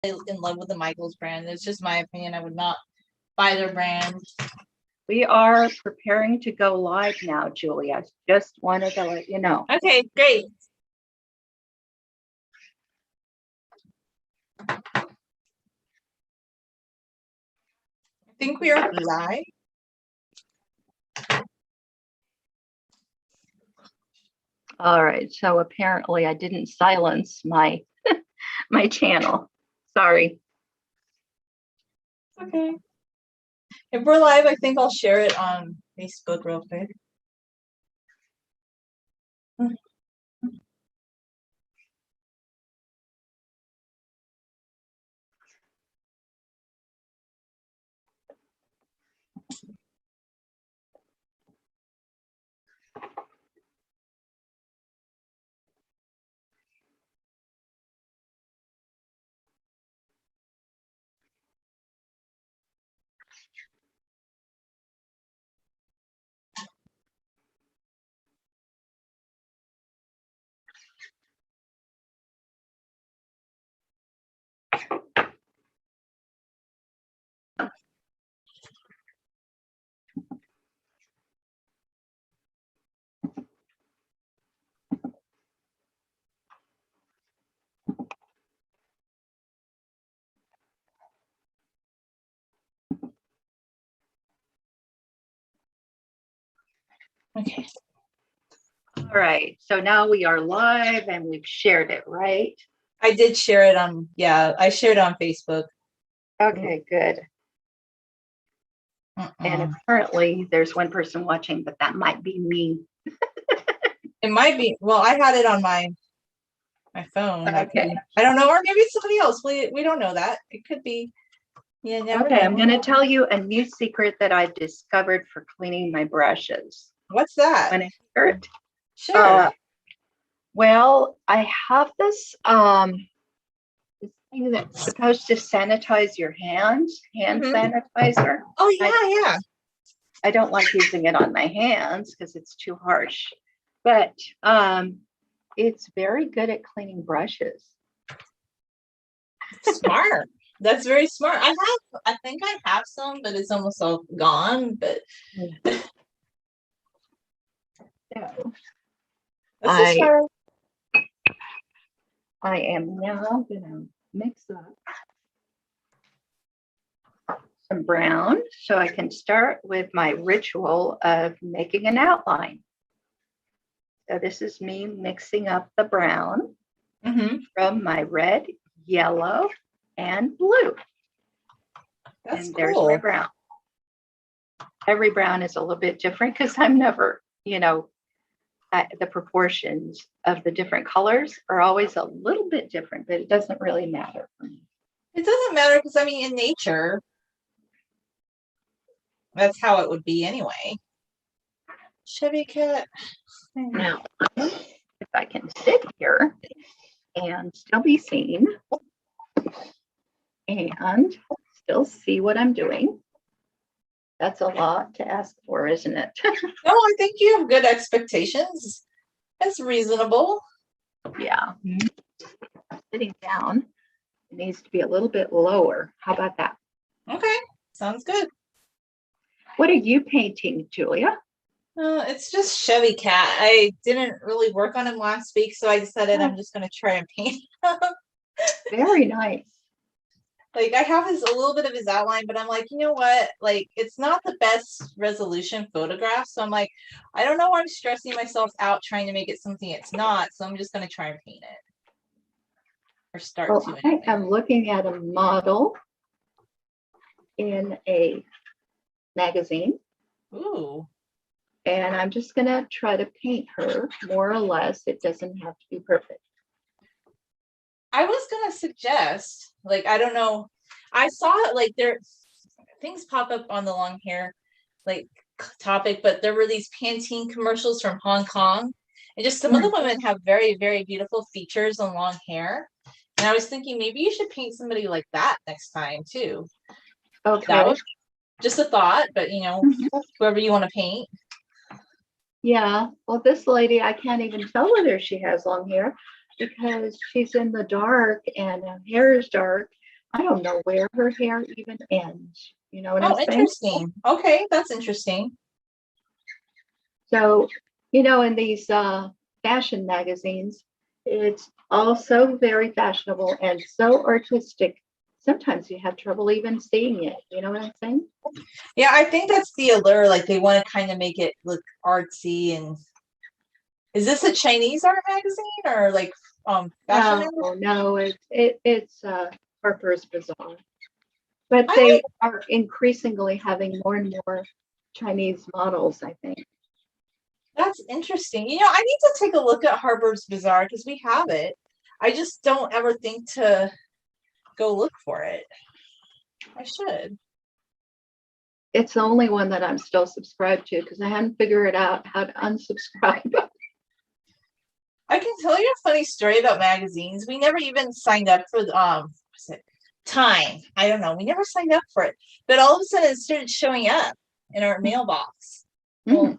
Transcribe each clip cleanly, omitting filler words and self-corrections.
in love with the Michaels brand. It's just my opinion. I would not buy their brand. We are preparing to go live now, Julia. Just wanted to let you know. Okay, great. I think we are live. All right, so apparently I didn't silence my my channel. Sorry. Okay. If we're live, I think I'll share it on Facebook real quick. Okay. All right, so now we are live and we've shared it, right? I did share it on, yeah, I shared it on Facebook. Okay, good. And apparently there's one person watching, but that might be me. It might be, well, I had it on my phone. Okay. I don't know, or maybe it's somebody else. We don't know that. It could be. Yeah. Okay, I'm going to tell you a new secret that I've discovered for cleaning my brushes. What's that? Want to hear it? Sure. Well, I have this this thing that's supposed to sanitize your hands, hand sanitizer. Oh yeah, I don't like using it on my hands because it's too harsh, but it's very good at cleaning brushes. Smart. That's very smart. I think I have some, but it's almost all gone. But So I am now gonna mix up some brown so I can start with my ritual of making an outline. So this is me mixing up the brown from my red, yellow, and blue. That's and cool. There's my brown. Every brown is a little bit different because I'm never, the proportions of the different colors are always a little bit different, but it doesn't really matter for me. It doesn't matter because in nature, that's how it would be anyway. Chevy cat. Now, if I can sit here and still be seen and still see what I'm doing. That's a lot to ask for, isn't it? No, I think you have good expectations. That's reasonable. Yeah. Sitting down, it needs to be a little bit lower. How about that? Okay, sounds good. What are you painting, Julia? It's just Chevy cat. I didn't really work on him last week, so I decided I'm just going to try and paint him. Very nice. Like I have a little bit of his outline, but I'm like, you know what? Like it's not the best resolution photograph. So I'm like, I don't know why I'm stressing myself out trying to make it something it's not. So I'm just going to try and paint it. Or start to anyway. I am looking at a model in a magazine. Ooh. And I'm just going to try to paint her more or less. It doesn't have to be perfect. I was going to suggest, like, I don't know. I saw it like things pop up on the long hair, like topic, but there were these Pantene commercials from Hong Kong. And just some of the women have very, very beautiful features on long hair. And I was thinking maybe you should paint somebody like that next time too. Okay. That was just a thought, but whoever you want to paint. Yeah. Well, this lady, I can't even tell whether she has long hair because she's in the dark and her hair is dark. I don't know where her hair even ends. You know what I'm Oh, saying? interesting. Okay, that's interesting. So, in these fashion magazines, it's also very fashionable and so artistic. Sometimes you have trouble even seeing it. You know what I'm saying? Yeah, I think that's the allure. Like they want to kind of make it look artsy. And is this a Chinese art magazine or like fashion magazine? No, it's Harper's Bazaar, but I they like are increasingly having more and more Chinese models, I think. that's interesting. I need to take a look at Harper's Bazaar because we have it. I just don't ever think to go look for it. I should. It's the only one that I'm still subscribed to because I haven't figured out how to unsubscribe. I can tell you a funny story about magazines. We never even signed up for what's it? Time. I don't know. We never signed up for it. But all of a sudden it started showing up in our mailbox. Well,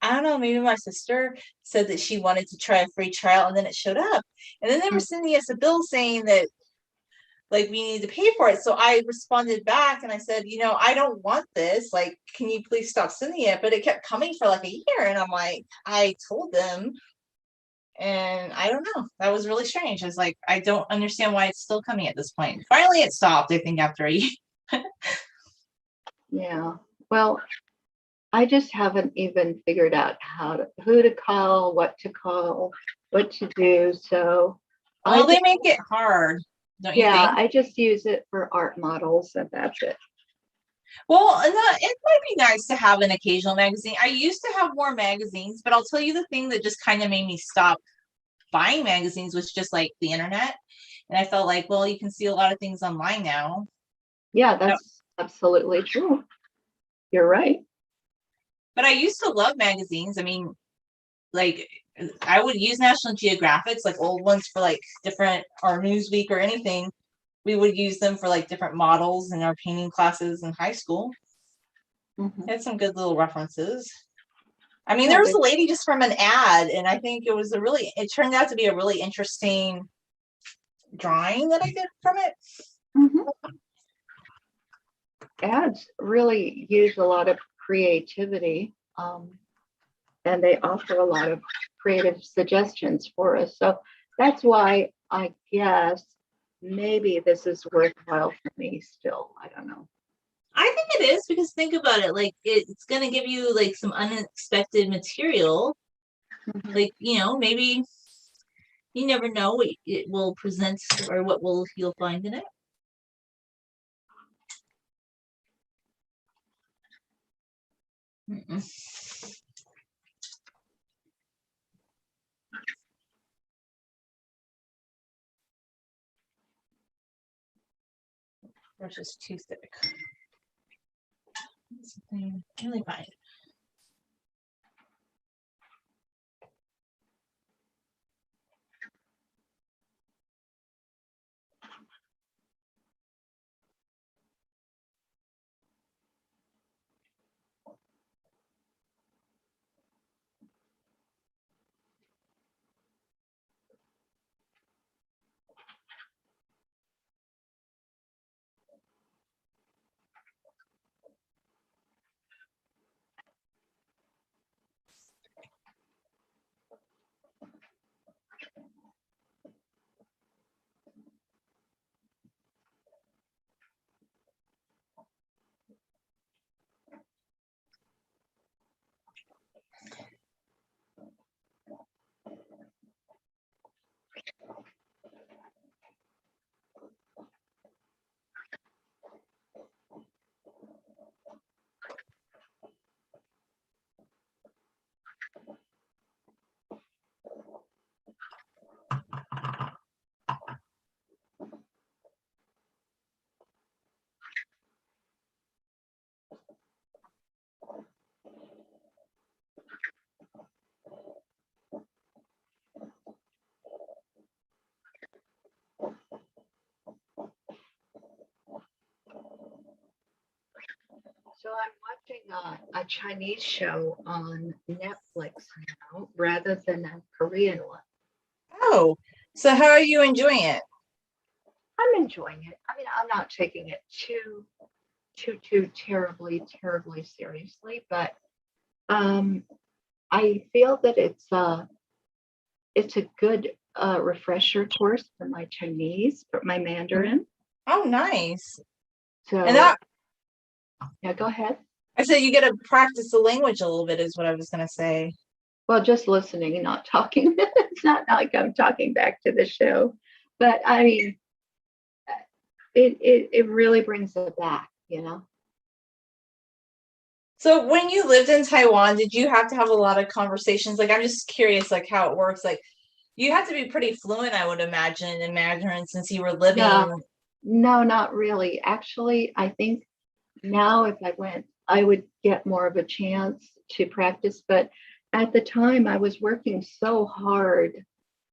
I don't know, maybe my sister said that she wanted to try a free trial and then it showed up. And then they were sending us a bill saying that like we need to pay for it. So I responded back and I said, I don't want this. Like, can you please stop sending it? But it kept coming for like a year. And I'm like, I told them. And I don't know. That was really strange. I was like, I don't understand why it's still coming at this point. Finally, it stopped, I think, after a year. Yeah. Well, I just haven't even figured out who to call, what to do. So Well, they make it hard, don't you think? I just use it for art models and that's it. Well, it might be nice to have an occasional magazine. I used to have more magazines, but I'll tell you the thing that just kind of made me stop buying magazines was just like the internet. And I felt like, well, you can see a lot of things online now. Yeah, that's absolutely true. You're right. But I used to love magazines. I mean, like I would use National Geographics, like old ones for like different or Newsweek or anything. We would use them for like different models in our painting classes in high school. Had some good little references. I mean, there was a lady just from an ad, and I think it turned out to be a really interesting drawing that I did from it. Ads really use a lot of creativity, and they offer a lot of creative suggestions for us. So that's why I guess maybe this is worthwhile for me still. I don't know. I think it is because think about it, like it's going to give you like some unexpected material. Like, maybe you never know what it will present or you'll find in it. Brush is too thick. Something really fine. So I'm watching a Chinese show on Netflix now rather than a Korean one. Oh, so how are you enjoying it? I'm enjoying it. I mean, I'm not taking it too terribly seriously, but I feel that it's a good refresher course for my Chinese, for my Mandarin. Oh, nice. So, And that, yeah, go ahead. I said you get to practice the language a little bit, is what I was going to say. Well, just listening and not talking. It's not like I'm talking back to the show, but I mean, it really brings it back, you know. So when you lived in Taiwan, did you have to have a lot of conversations? Like, I'm just curious, like how it works. Like, you have to be pretty fluent, I would imagine, in Mandarin since you were living. No, not really. Actually, I think now if I went, I would get more of a chance to practice. But at the time, I was working so hard.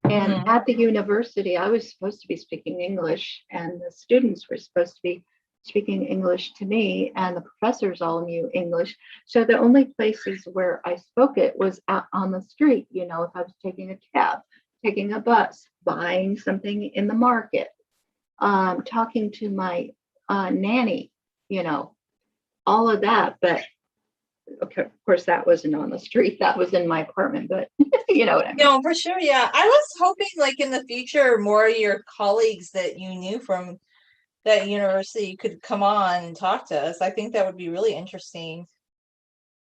And at the university, I was supposed to be speaking English, and the students were supposed to be speaking English to me, and the professors all knew English. So the only places where I spoke it was out on the street, you know, if I was taking a cab, taking a bus, buying something in the market, talking to my nanny, you know, all of that. But okay, of course, that wasn't on the street. That was in my apartment, but you know what I mean. No, for sure. Yeah. I was hoping, like, in the future, more of your colleagues that you knew from that university could come on and talk to us. I think that would be really interesting.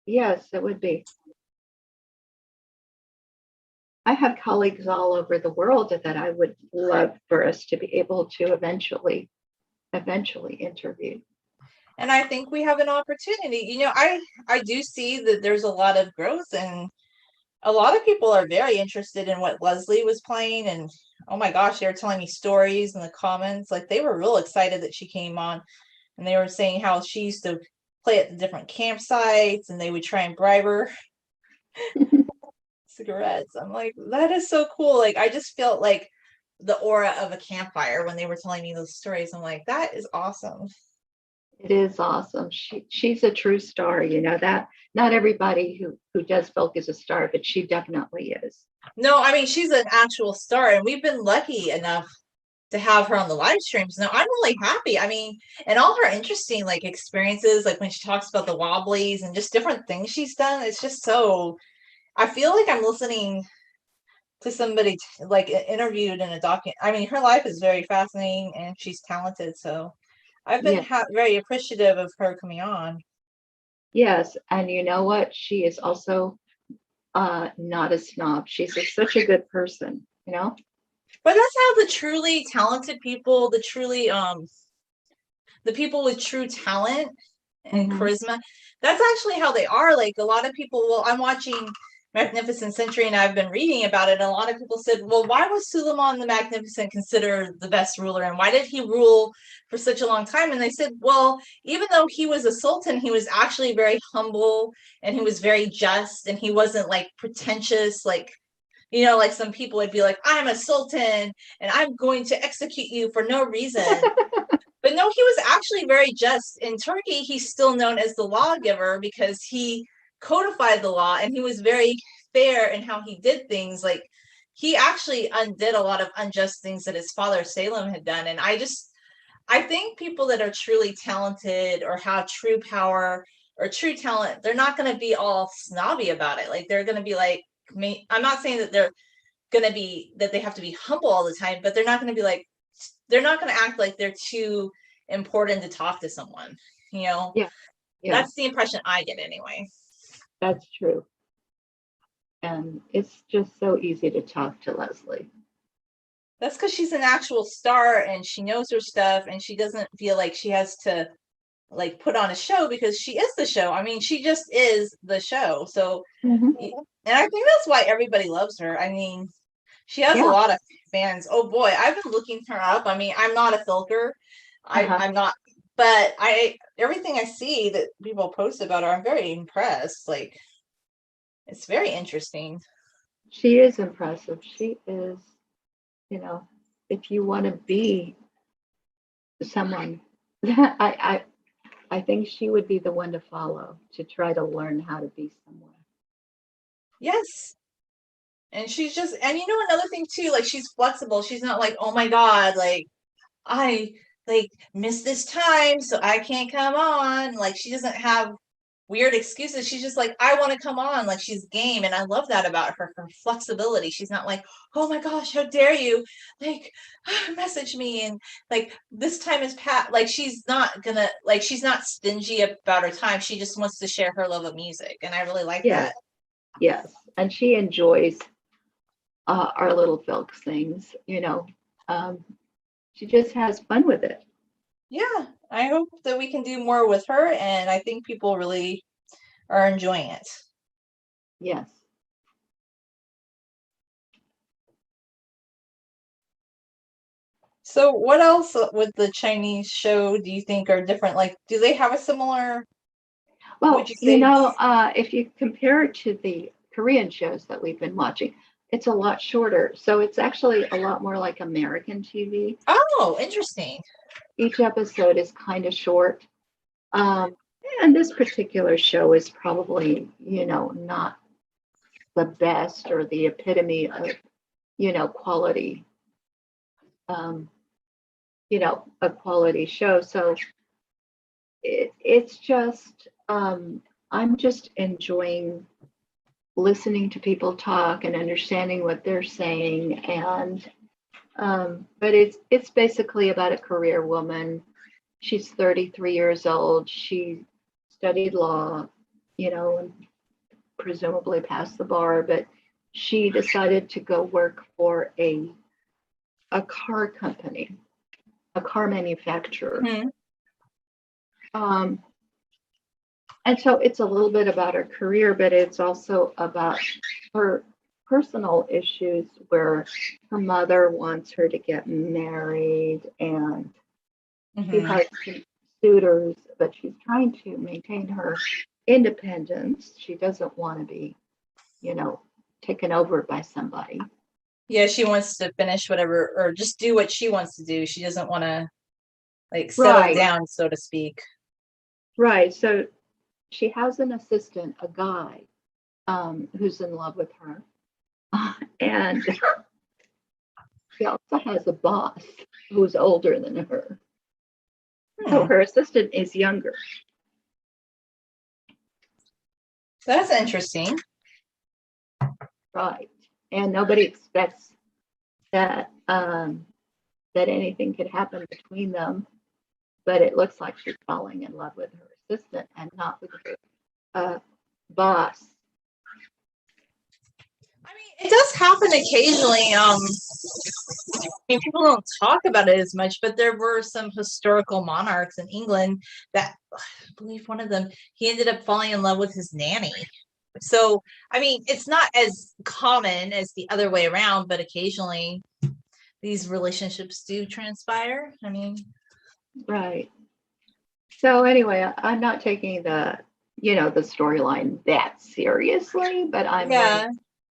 Yes, it would be. I have colleagues all over the world that I would love for us to be able to eventually interview. And I think we have an opportunity. I do see that there's a lot of growth, and a lot of people are very interested in what Leslie was playing. And oh my gosh, they were telling me stories in the comments. Like, they were real excited that she came on, and they were saying how she used to play at the different campsites and they would try and bribe her cigarettes. I'm like, that is so cool. Like, I just felt like the aura of a campfire when they were telling me those stories. I'm like, that is awesome. It is awesome. She's a true star, you know that. Not everybody who does folk is a star, but she definitely is. No, I mean, she's an actual star, and we've been lucky enough to have her on the live streams. No, I'm really happy. I mean, and all her interesting like experiences, like when she talks about the wobblies and just different things she's done, it's just so, I feel like I'm listening to somebody like interviewed in a document. I mean, her life is very fascinating and she's talented. So I've been Yeah. very appreciative of her coming on. Yes, and you know what? She is also not a snob. She's such a good person, you know? But that's how the truly talented people, the people with true talent and charisma, that's actually how they are. Like, a lot of people, well, I'm watching Magnificent Century and I've been reading about it, and a lot of people said, well, why was Suleiman the Magnificent considered the best ruler, and why did he rule for such a long time? And they said, well, even though he was a sultan, he was actually very humble, and he was very just, and he wasn't like pretentious, like, like some people would be like, I'm a sultan and I'm going to execute you for no reason. But no, he was actually very just. In Turkey, he's still known as the lawgiver because he codified the law, and he was very fair in how he did things. Like, he actually undid a lot of unjust things that his father Salem had done. And I think people that are truly talented or have true power or true talent, they're not going to be all snobby about it. Like, they're going to be like, I'm not saying that they have to be humble all the time, but they're not going to be like, they're not going to act like they're too important to talk to someone. Yeah, yeah, That's the impression I get anyway. that's true. And it's just so easy to talk to Leslie. That's because she's an actual star and she knows her stuff, and she doesn't feel like she has to like put on a show, because she is the show. I mean, she just is the show. So, and I think that's why everybody loves her. I mean, she has a lot of fans. Oh boy, I've been looking her up. I mean, I'm not a filker. I'm not, but everything I see that people post about her, I'm very impressed. Like, it's very interesting. She is impressive. She is, you know, if you want to be someone, I think she would be the one to follow, to try to learn how to be someone. Yes. And she's just, and another thing too, like, she's flexible. She's not like, oh my God, like, I like missed this time, so I can't come on. Like she doesn't have weird excuses. She's just like, I want to come on. Like she's game. And I love that about her, her flexibility. She's not like, oh my gosh, how dare you? Like, message me. And like, this time is like, she's not gonna, like, she's not stingy about her time. She just wants to share her love of music. And I really like Yes, that. yes. And she enjoys our little folk things, you know. Um, she just has fun with it. Yeah. I hope that we can do more with her. And I think people really are enjoying it. Yes. So what else with the Chinese show do you think are different? Like, do they have a similar, would Well, you you say? know, if you compare it to the Korean shows that we've been watching, it's a lot shorter. So it's actually a lot more like American TV. Oh, interesting. Each episode is kind of short. Um, and this particular show is probably, you know, not the best or the epitome of, you know, quality, um, you know, a quality show. So it's just, I'm just enjoying listening to people talk and understanding what they're saying. And, but it's basically about a career woman. She's 33 years old. She studied law, you know, and presumably passed the bar, but she decided to go work for a car company, a car manufacturer. Mm-hmm. And so it's a little bit about her career, but it's also about her personal issues where her mother wants her to get married and she Mm-hmm. has some suitors, but she's trying to maintain her independence. She doesn't want to be, you know, taken over by somebody. Yeah, she wants to finish whatever or just do what she wants to do. She doesn't want to like settle Right, down, so to speak. right. So she has an assistant, a guy, who's in love with her. And she also has a boss who's older than her. So Hmm. her assistant is younger. That's interesting. Right. And nobody expects that that anything could happen between them, but it looks like she's falling in love with her assistant and not with her boss. I mean, it does happen occasionally. I mean, people don't talk about it as much, but there were some historical monarchs in England that I believe one of them, he ended up falling in love with his nanny. So, I mean, it's not as common as the other way around, but occasionally these relationships do transpire. I mean, Right. So anyway, I'm not taking the, you know, the storyline that seriously, but yeah.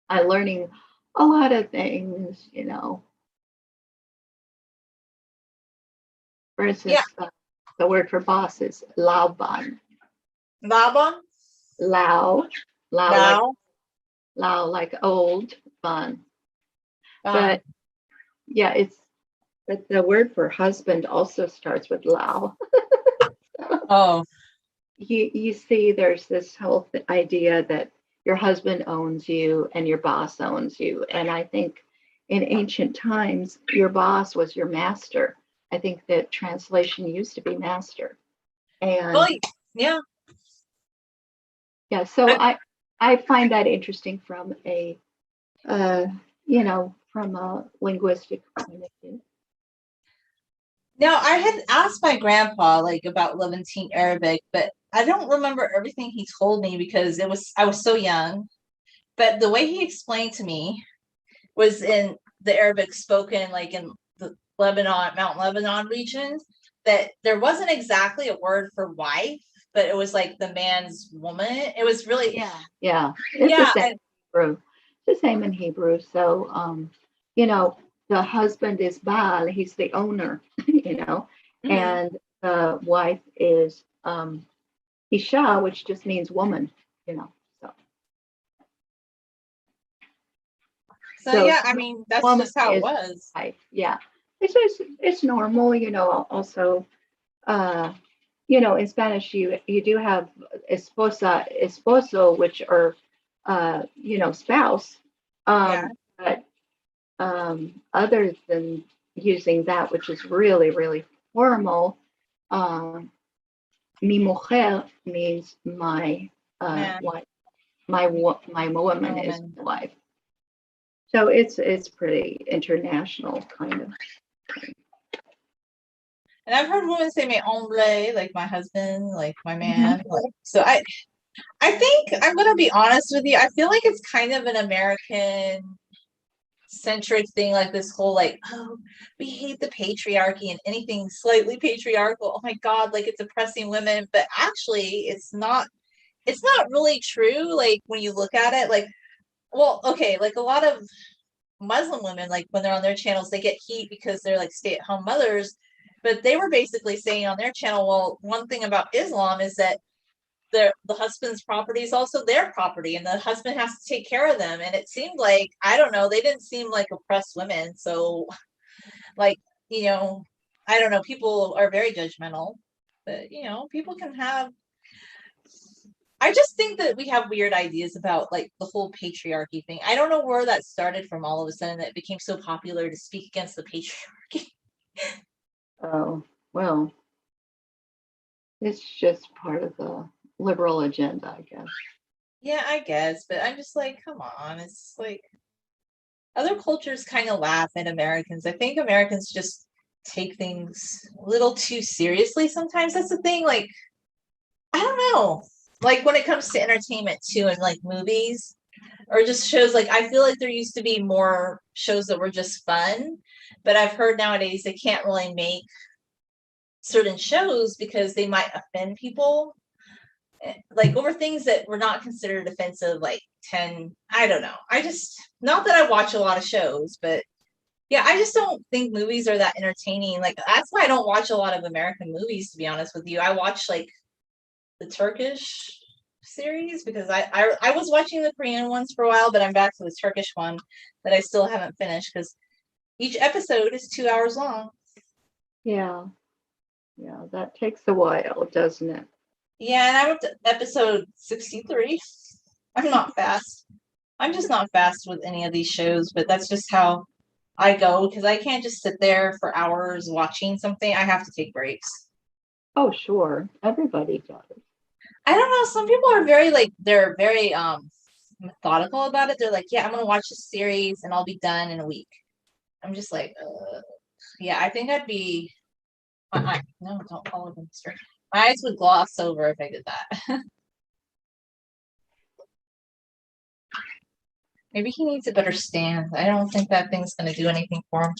I'm learning a lot of things, you know. For Yeah. instance, the word for boss is lao ban. Baba? Lao, lao like Now? lao like old ban. Um, But yeah, but the word for husband also starts with lao. oh, You see, there's this whole idea that your husband owns you and your boss owns you. And I think in ancient times, your boss was your master. I think that translation used to be master. well, And yeah. yeah, so I, I find that interesting from a you know, from a linguistic point of view. now, I had asked my grandpa like about Levantine Arabic, but I don't remember everything he told me because I was so young. But the way he explained to me was in the Arabic spoken like in the Lebanon, Mount Lebanon region, that there wasn't exactly a word for wife, but it was like the man's woman. It was really, Yeah, it's the yeah, same in Hebrew. It's the same in Hebrew. So you know, the husband is Baal, he's the owner, you know, mhm. and the wife is Isha, which just means woman, you know. So So so yeah, I mean that's woman just how it is was. wife, yeah. It's normal, also, uh, in Spanish, you do have esposo, which are, spouse. Yeah. But other than using that, which is really, really formal, um, mi mujer means my Man, wife. My woman is woman. my wife. So it's pretty international kind of. And I've heard women say my hombre, like my husband, like my Mhm. man. So I think I'm gonna be honest with you. I feel like it's kind of an American centric thing, like this whole like, oh, we hate the patriarchy and anything slightly patriarchal. Oh my God, like it's oppressing women. But actually it's not really true. Like when you look at it, like, well, okay, like a lot of Muslim women, like when they're on their channels, they get heat because they're like stay-at-home mothers. But they were basically saying on their channel, well, one thing about Islam is that the husband's property is also their property, and the husband has to take care of them. And it seemed like, I don't know, they didn't seem like oppressed women. So, like, you know, I don't know, people are very judgmental, but people can have. I just think that we have weird ideas about like the whole patriarchy thing. I don't know where that started from all of a sudden that it became so popular to speak against the patriarchy. Oh, well, it's just part of the liberal agenda, I guess. Yeah, I guess, but I'm just like, come on. It's like other cultures kind of laugh at Americans. I think Americans just take things a little too seriously sometimes. That's the thing. Like, I don't know. Like when it comes to entertainment too, and like movies or just shows, like I feel like there used to be more shows that were just fun, but I've heard nowadays they can't really make certain shows because they might offend people, like over things that were not considered offensive like 10, I don't know. I just, not that I watch a lot of shows, but yeah, I just don't think movies are that entertaining. Like that's why I don't watch a lot of American movies, to be honest with you. I watch like the Turkish series because I was watching the Korean ones for a while, but I'm back to the Turkish one that I still haven't finished because each episode is 2 hours long. Yeah, yeah, that takes a while, doesn't it? Yeah, and I'm up to episode 63. I'm not fast. I'm just not fast with any of these shows, but that's just how I go because I can't just sit there for hours watching something. I have to take breaks. Oh, sure. Everybody does. I don't know. Some people are very like, they're very methodical about it. They're like, yeah, I'm gonna watch this series and I'll be done in a week. I'm just like, yeah, I think I'd be. No, don't follow them straight. My eyes would gloss over if I did that. Maybe he needs a better stand. I don't think that thing's gonna do anything for him.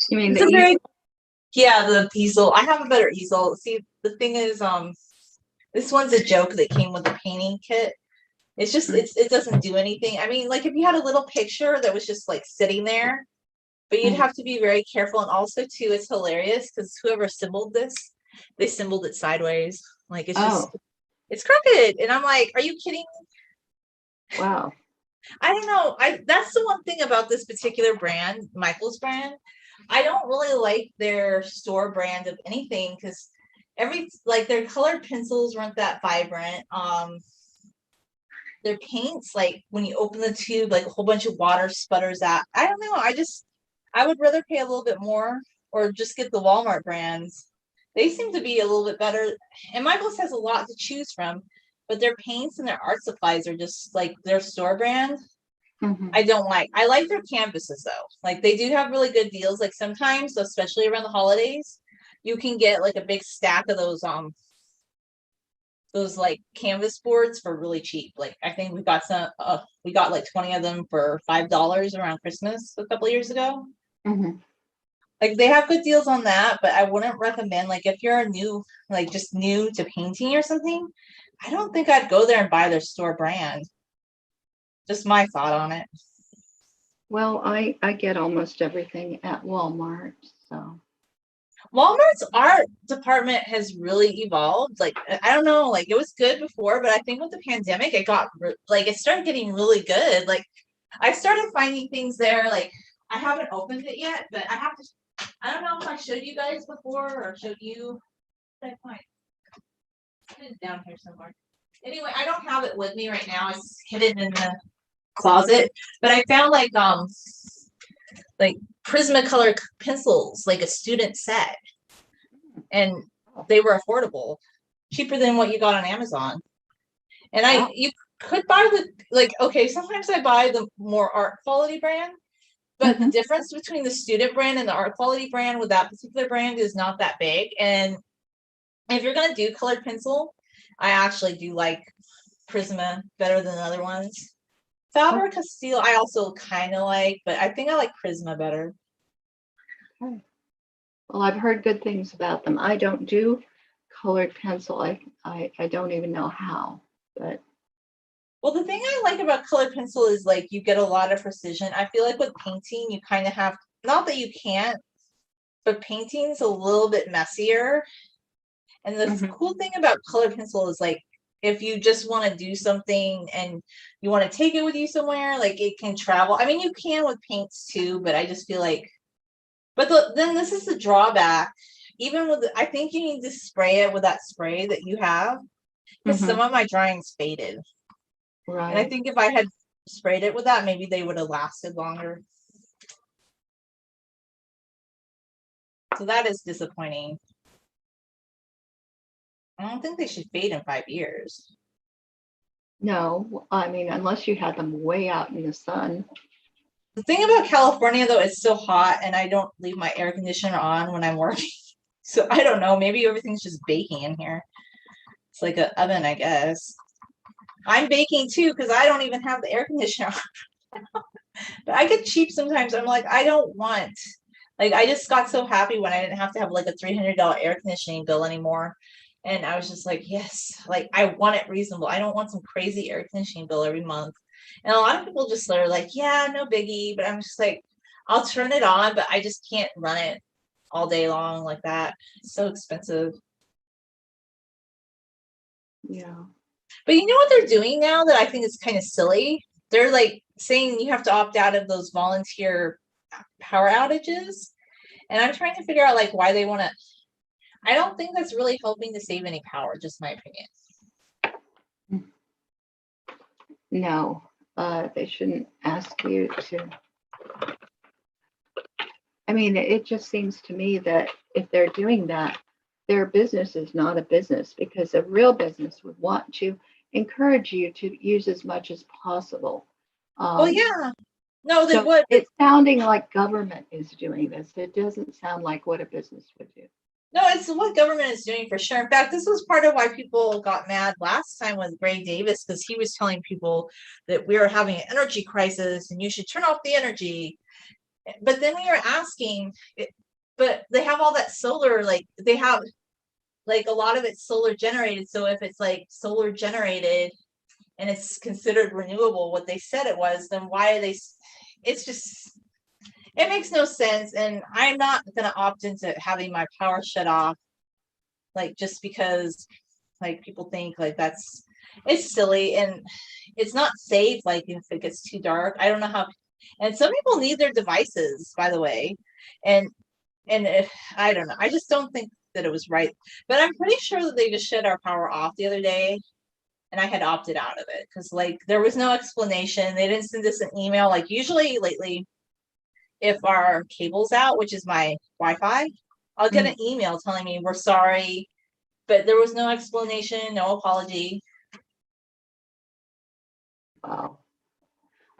You mean It's the a very, easel? yeah, the easel. I have a better easel. See, the thing is, this one's a joke that came with the painting kit. It's just it doesn't do anything. I mean, like if you had a little picture that was just like sitting there, but you'd Mhm. have to be very careful. And also too, it's hilarious because whoever symboled this, they symboled it sideways. Like it's just Oh, it's crooked. And I'm like, are you kidding? wow. I don't know. That's the one thing about this particular brand, Michael's brand. I don't really like their store brand of anything because every like their colored pencils weren't that vibrant. Their paints, like when you open the tube, like a whole bunch of water sputters out. I don't know. I would rather pay a little bit more or just get the Walmart brands. They seem to be a little bit better. And Michael's has a lot to choose from, but their paints and their art supplies are just like their store brand. Hmm. I don't like. I like their canvases though. Like they do have really good deals. Like sometimes, especially around the holidays, you can get like a big stack of those like canvas boards for really cheap. Like I think we got like 20 of them for $5 around Christmas a couple years ago. Hmm. Like they have good deals on that, but I wouldn't recommend, like if you're a new, like just new to painting or something, I don't think I'd go there and buy their store brand. Just my thought on it. Well, I get almost everything at Walmart, so. Walmart's art department has really evolved. Like, I don't know, like it was good before, but I think with the pandemic, it got like it started getting really good. Like, I started finding things there. Like, I haven't opened it yet, but I have to. I don't know if I showed you guys before or showed you. That fine. It's down here somewhere. Anyway, I don't have it with me right now. It's hidden in the closet. But I found like Prismacolor pencils, like a student set, and they were affordable, cheaper than what you got on Amazon. And you could buy the like okay, sometimes I buy the more art quality brand, but the difference between the student brand and the art quality brand with that particular brand is not that big. And if you're gonna do colored pencil, I actually do like Prisma better than other ones. Faber Castile I also kind of like, but I think I like Prisma better. Okay. Well, I've heard good things about them. I don't do colored pencil. I don't even know how, but. Well, the thing I like about colored pencil is like you get a lot of precision. I feel like with painting, you kind of have, not that you can't, but painting's a little bit messier. And the cool thing about colored pencil is like if you just want to do something and you want to take it with you somewhere, like it can travel. I mean, you can with paints too, but I just feel like, but then this is the drawback. Even with, I think you need to spray it with that spray that you have because some of my drawings faded. Right. And I think if I had sprayed it with that, maybe they would have lasted longer. So that is disappointing. I don't think they should fade in 5 years. No, I mean, unless you had them way out in the sun. The thing about California, though, it's so hot and I don't leave my air conditioner on when I'm working. So I don't know. Maybe everything's just baking in here. It's like an oven, I guess. I'm baking too because I don't even have the air conditioner on. But I get cheap sometimes. I'm like, I don't want. Like, I just got so happy when I didn't have to have like a $300 air conditioning bill anymore. And I was just like, yes, like I want it reasonable. I don't want some crazy air conditioning bill every month. And a lot of people just are like, yeah, no biggie. But I'm just like, I'll turn it on, but I just can't run it all day long like that. It's so expensive. Yeah. But you know what they're doing now that I think is kind of silly? They're like saying you have to opt out of those volunteer power outages. And I'm trying to figure out like why they want to. I don't think that's really helping to save any power, just my opinion. No, they shouldn't ask you to. I mean, it just seems to me that if they're doing that, their business is not a business because a real business would want to encourage you to use as much as possible. Well, yeah. No, they so would. It's sounding like government is doing this. It doesn't sound like what a business would do. No, it's what government is doing for sure. In fact, this was part of why people got mad last time with Gray Davis because he was telling people that we are having an energy crisis and you should turn off the energy. But then we were asking, but they have all that solar, like they have like a lot of it's solar generated. So if it's like solar generated and it's considered renewable, what they said it was, then why are they? It's just, it makes no sense. And I'm not going to opt into having my power shut off, like just because like people think like that's, it's silly and it's not safe. Like if it gets too dark, I don't know how. And some people need their devices, by the way. And if I don't know, I just don't think that it was right. But I'm pretty sure that they just shut our power off the other day and I had opted out of it because like there was no explanation. They didn't send us an email. Like usually lately, if our cable's out, which is my Wi-Fi, I'll get an email telling me we're sorry, but there was no explanation, no apology. Wow.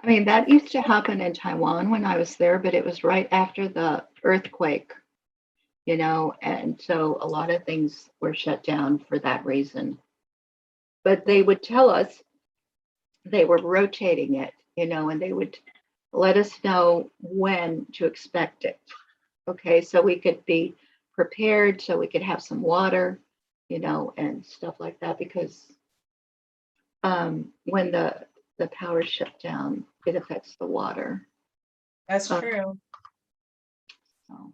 I mean, that used to happen in Taiwan when I was there, but it was right after the earthquake, and so a lot of things were shut down for that reason. But they would tell us they were rotating it, and they would let us know when to expect it. Okay, so we could be prepared, so we could have some water, and stuff like that, because when the power shut down, it affects the water. That's true. So.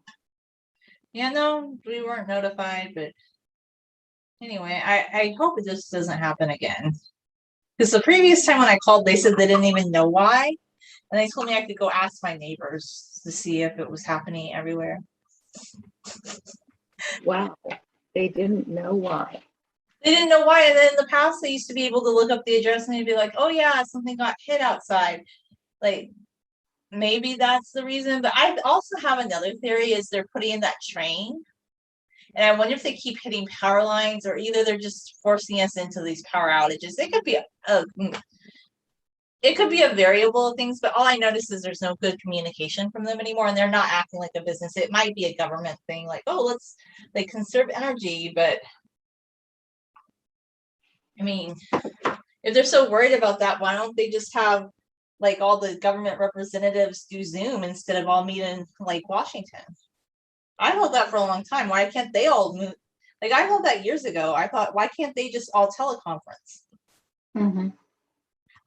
Yeah, no, we weren't notified, but anyway, I hope it just doesn't happen again. Because the previous time when I called, they said they didn't even know why. And they told me I could go ask my neighbors to see if it was happening everywhere. Wow. They didn't know why. They didn't know why. And then in the past, they used to be able to look up the address and they'd be like, oh, yeah, something got hit outside. Like, maybe that's the reason. But I also have another theory is they're putting in that train. And I wonder if they keep hitting power lines or either they're just forcing us into these power outages. It could be a variable of things, but all I notice is there's no good communication from them anymore, and they're not acting like a business. It might be a government thing, like, oh, let's like conserve energy, but I mean, if they're so worried about that, why don't they just have like all the government representatives do Zoom instead of all meet in like Washington? I held that for a long time. Why can't they all move? Like I held that years ago. I thought, why can't they just all teleconference? Mm-hmm.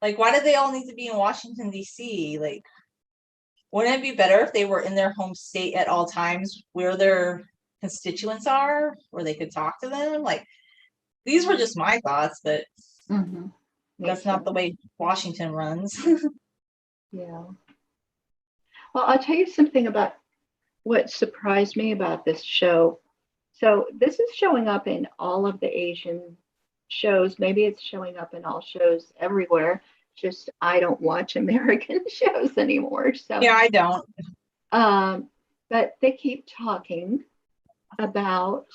Like, why do they all need to be in Washington, D.C.? Like, wouldn't it be better if they were in their home state at all times where their constituents are, where they could talk to them? Like, these were just my thoughts, but Mm-hmm. that's not the way Washington runs. Yeah. Well, I'll tell you something about what surprised me about this show. So this is showing up in all of the Asian shows. Maybe it's showing up in all shows everywhere. Just I don't watch American shows anymore. So Yeah, I don't. But they keep talking about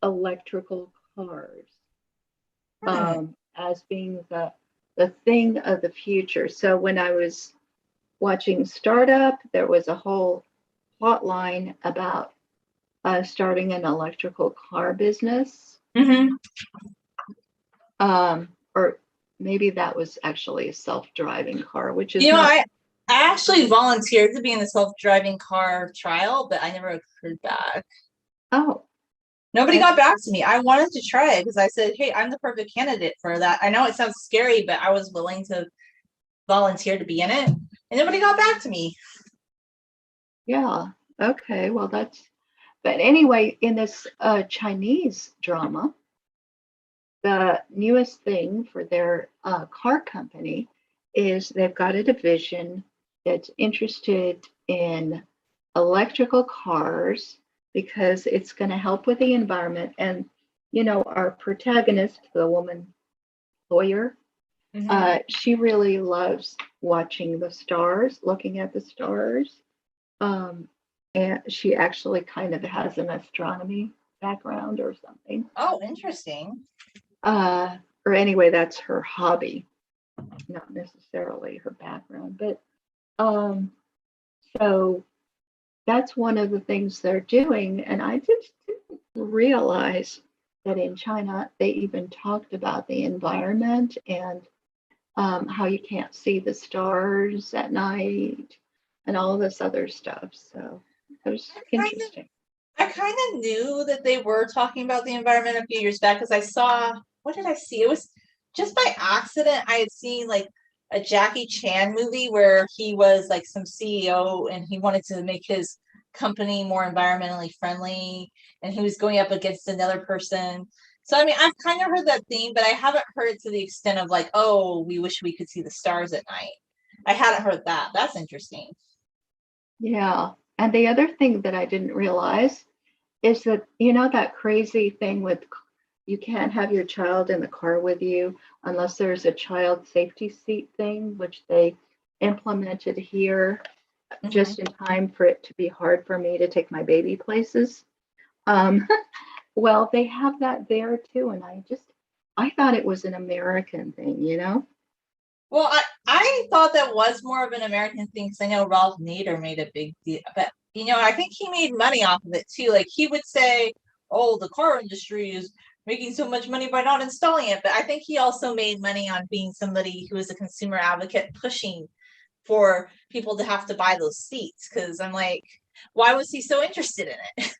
electrical cars as being the thing of the future. So when I was watching Startup, there was a whole plot line about starting an electrical car business. Mm-hmm. Or maybe that was actually a self-driving car, which is I actually volunteered to be in the self-driving car trial, but I never heard back. Oh. Nobody got back to me. I wanted to try it because I said, hey, I'm the perfect candidate for that. I know it sounds scary, but I was willing to volunteer to be in it. And nobody got back to me. Yeah. Okay. Well, but anyway, in this Chinese drama, the newest thing for their car company is they've got a division that's interested in electrical cars because it's going to help with the environment. And, our protagonist, the woman lawyer, she really loves watching the stars, looking at the stars. And she actually kind of has an astronomy background or something. Oh, interesting. Or anyway, that's her hobby, not necessarily her background. But so that's one of the things they're doing. And I just didn't realize that in China, they even talked about the environment and how you can't see the stars at night and all this other stuff. So it was interesting. I kind of knew that they were talking about the environment a few years back because I saw, what did I see? It was just by accident. I had seen like a Jackie Chan movie where he was like some CEO and he wanted to make his company more environmentally friendly and he was going up against another person. So, I mean, I've kind of heard that theme, but I haven't heard it to the extent of like, oh, we wish we could see the stars at night. I hadn't heard that. That's interesting. Yeah. And the other thing that I didn't realize is that, that crazy thing with you can't have your child in the car with you unless there's a child safety seat thing, which they implemented here just in time for it to be hard for me to take my baby places. Well, they have that there too. And I thought it was an American thing. Well, I thought that was more of an American thing because I know Ralph Nader made a big deal, but I think he made money off of it too. Like he would say, "Oh, the car industry is making so much money by not installing it," but I think he also made money on being somebody who is a consumer advocate, pushing for people to have to buy those seats. Because I'm like, why was he so interested in it?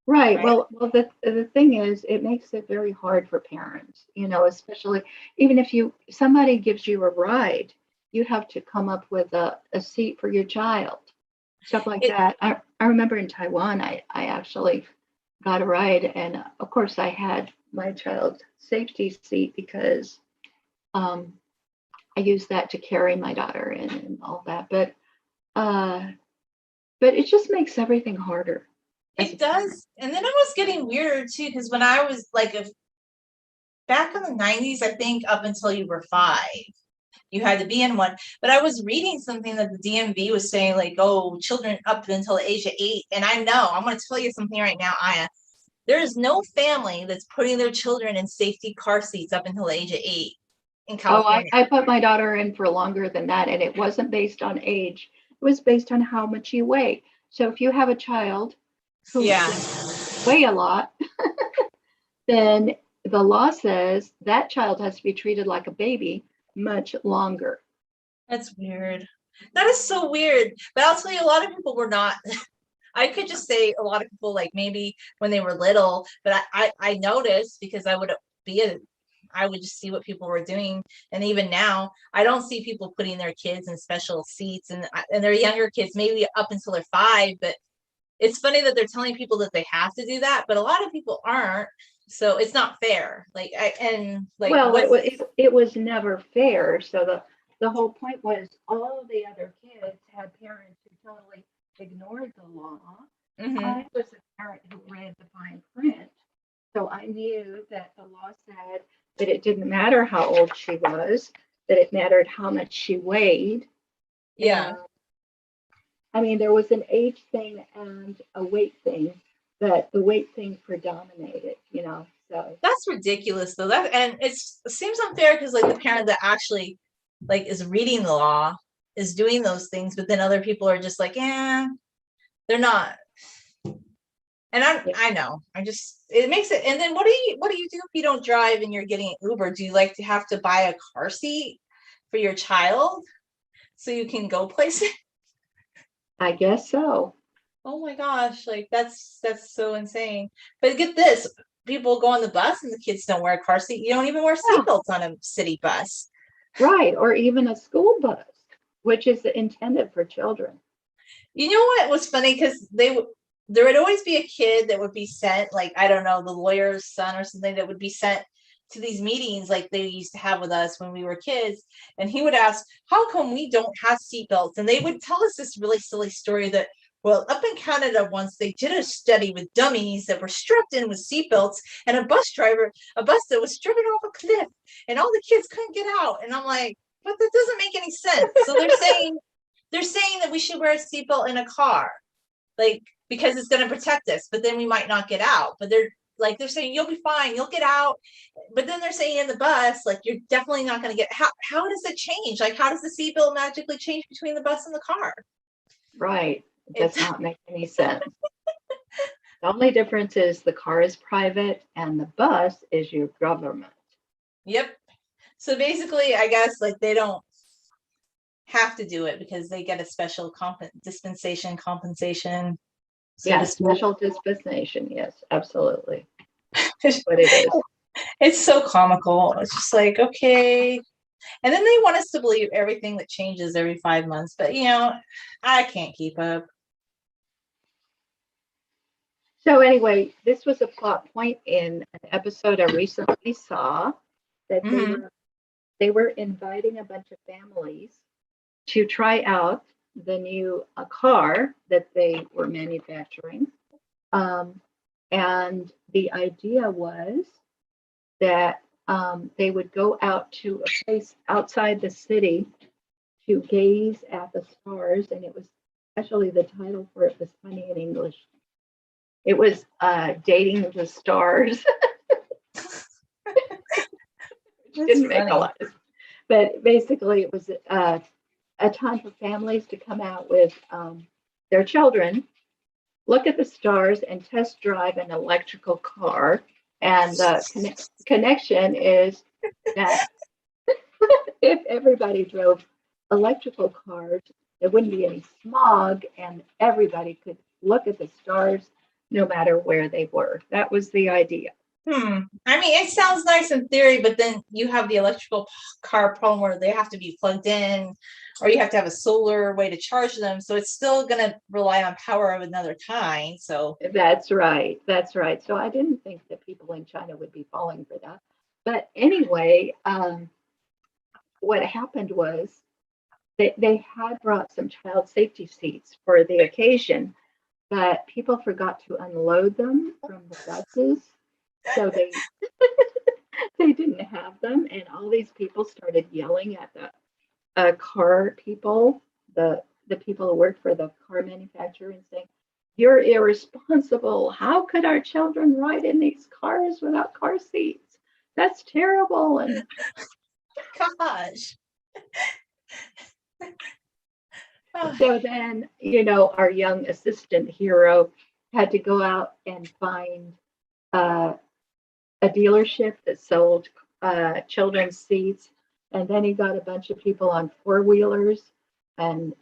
Right. Well, the thing is, it makes it very hard for parents, especially even if somebody gives you a ride, you have to come up with a seat for your child, stuff like that. I remember in Taiwan, I actually got a ride, and of course, I had my child's safety seat because um, I used that to carry my daughter in and all that. Uh, but it just makes everything harder. It does. And then it was getting weirder too, because when I was like back in the 90s, I think up until you were 5, you had to be in one. But I was reading something that the DMV was saying, like, oh, children up until the age of 8. And I'm going to tell you something right now, Aya. There is no family that's putting their children in safety car seats up until the age of 8 in California. I put my daughter in for longer than that, and it wasn't based on age. It was based on how much you weigh. So if you have a child who weigh a lot, then the law says that child has to be treated like a baby much longer. That's weird. That is so weird. But I'll tell you, a lot of people were not. I could just say a lot of people, like maybe when they were little, but I noticed because I would just see what people were doing. And even now, I don't see people putting their kids in special seats and their younger kids, maybe up until they're 5. But it's funny that they're telling people that they have to do that, but a lot of people aren't. So it's not fair. It was never fair. So the whole point was all of the other kids had parents who totally ignored the law. Mm-hmm. I was a parent who read the fine print. So I knew that the law said that it didn't matter how old she was, that it mattered how much she weighed. Yeah. I mean, there was an age thing and a weight thing, but the weight thing predominated, so. That's ridiculous though. It seems unfair because like the parent that actually like is reading the law is doing those things, but then other people are just like, yeah, they're not. And I know. It makes it. And then what do you do if you don't drive and you're getting an Uber? Do you like to have to buy a car seat for your child so you can go places? I guess so. Oh my gosh, like that's so insane. But get this, people go on the bus and the kids don't wear a car seat. You don't even wear seatbelts on a city bus. Right, or even a school bus, which is intended for children. You know what was funny? Because there would always be a kid that would be sent, like, I don't know, the lawyer's son or something that would be sent to these meetings like they used to have with us when we were kids. And he would ask, how come we don't have seatbelts? And they would tell us this really silly story that, well, up in Canada once they did a study with dummies that were strapped in with seatbelts and a bus that was driven off a cliff and all the kids couldn't get out. And I'm like, but that doesn't make any sense. So they're saying that we should wear a seatbelt in a car, like, because it's going to protect us, but then we might not get out. But they're saying you'll be fine, you'll get out. But then they're saying in the bus, like, you're definitely not going to get. How does it change? Like, how does the seatbelt magically change between the bus and the car? Right. It does not make any sense. The only difference is the car is private and the bus is your government. Yep. So basically, I guess like they don't have to do it because they get a special compensation. So special dispensation. Yes, absolutely. What it is. It's so comical. It's just like, okay. And then they want us to believe everything that changes every 5 months. But, I can't keep up. So anyway, this was a plot point in an episode I recently saw that they were inviting a bunch of families to try out the new car that they were manufacturing. And the idea was that they would go out to a place outside the city to gaze at the stars. And it was actually, the title for it was funny in English. It was Dating the Stars. Didn't make a lot of sense. But basically, it was a time for families to come out with their children, look at the stars, and test drive an electrical car. And the connection is that if everybody drove electrical cars, there wouldn't be any smog, and everybody could look at the stars no matter where they were. That was the idea. I mean, it sounds nice in theory, but then you have the electrical car problem where they have to be plugged in, or you have to have a solar way to charge them. So it's still going to rely on power of another kind. So That's right. That's right. So I didn't think that people in China would be falling for that. But anyway, what happened was they had brought some child safety seats for the occasion, but people forgot to unload them from the buses. So they didn't have them, and all these people started yelling at the car people, the people who work for the car manufacturer, and saying, "You're irresponsible. How could our children ride in these cars without car seats? That's terrible." And gosh. so then, our young assistant hero had to go out and find uh, a dealership that sold children's seats. And then he got a bunch of people on four-wheelers and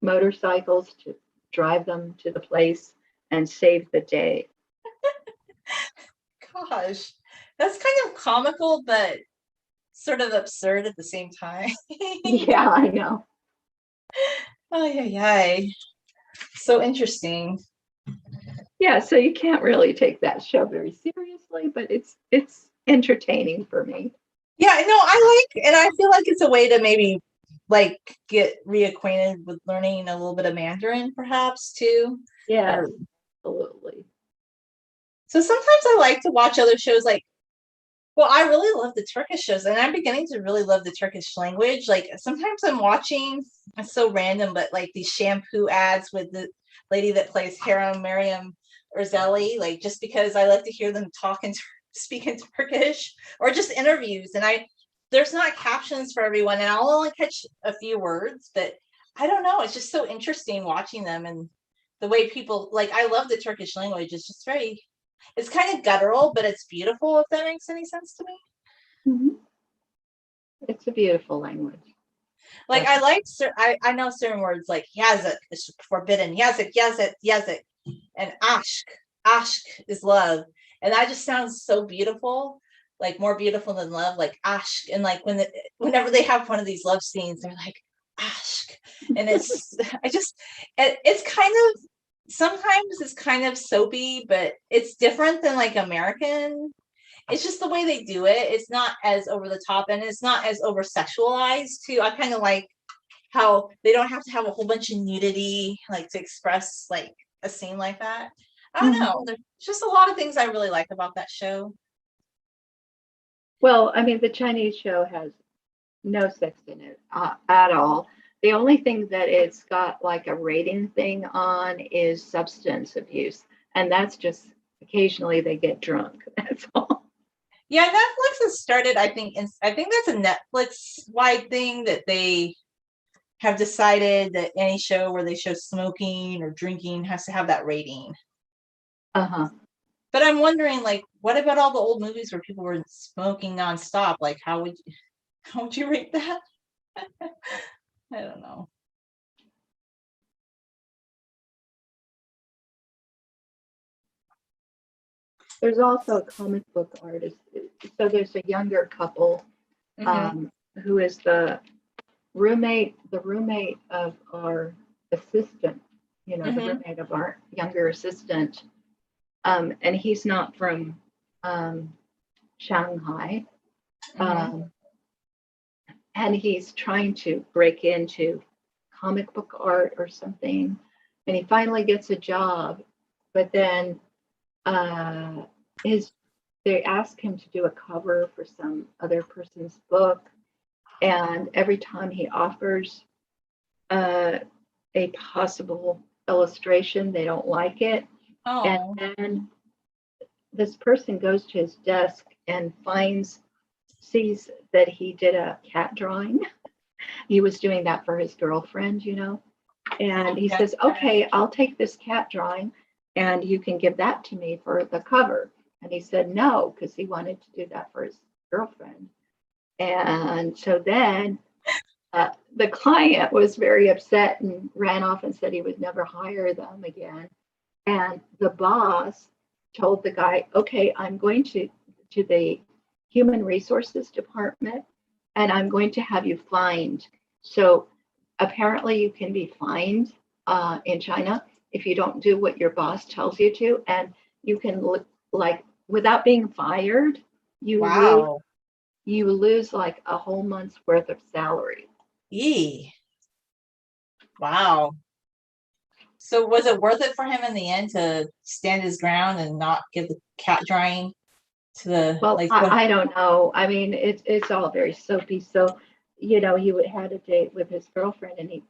motorcycles to drive them to the place and save the day. Gosh, that's kind of comical, but sort of absurd at the same time. Yeah, I know. Oh, yeah. So interesting. Yeah, so you can't really take that show very seriously, but it's entertaining for me. Yeah, no, I like, and I feel like it's a way to maybe like get reacquainted with learning a little bit of Mandarin, perhaps too. Yeah, absolutely. So sometimes I like to watch other shows like, well, I really love the Turkish shows, and I'm beginning to really love the Turkish language. Like sometimes I'm watching, it's so random, but like these shampoo ads with the lady that plays Harem Mariam Erzeli, like just because I like to hear them talk and speak in Turkish, or just interviews. And there's not captions for everyone, and I'll only catch a few words, but I don't know. It's just so interesting watching them and the way people like. I love the Turkish language. It's just very, it's kind of guttural, but it's beautiful, if that makes any sense to me. Mm-hmm. It's a beautiful language. Like I know certain words like yazık is forbidden, yazık, yazık, yazık, and ashk is love, and that just sounds so beautiful, like more beautiful than love, like ashk. And like whenever they have one of these love scenes, they're like ashk, and it's it's kind of, sometimes it's kind of soapy, but it's different than like American. It's just the way they do it. It's not as over the top, and it's not as over sexualized too. I kind of like how they don't have to have a whole bunch of nudity like to express like a scene like that. I don't know. There's just a lot of things I really like about that show. Well, I mean, the Chinese show has no sex in it at all. The only thing that it's got like a rating thing on is substance abuse, and that's just occasionally they get drunk. That's all. Yeah, Netflix has started, I think that's a Netflix wide thing, that they have decided that any show where they show smoking or drinking has to have that rating. Uh-huh. But I'm wondering, like, what about all the old movies where people were smoking nonstop? Like, how would you rate that? I don't know. There's also a comic book artist. So there's a younger couple who is the roommate of our assistant, the roommate of our younger assistant. And he's not from Shanghai. And he's trying to break into comic book art or something. And he finally gets a job, but then they ask him to do a cover for some other person's book, and every time he offers a possible illustration, they don't like it. And then this person goes to his desk and sees that he did a cat drawing. He was doing that for his girlfriend, and he says, "Okay, I'll take this cat drawing and you can give that to me for the cover." And he said no, because he wanted to do that for his girlfriend. And so then the client was very upset and ran off and said he would never hire them again. And the boss told the guy, okay, I'm going to the human resources department and I'm going to have you fined. So apparently you can be fined in China if you don't do what your boss tells you to. And you can like without being fired, Wow. you lose like a whole month's worth of salary. Yee. Wow. So was it worth it for him in the end to stand his ground and not give the cat drying to the Well, like what? I don't know. I mean, it's all very soapy. So, you know, he would had a date with his girlfriend, and he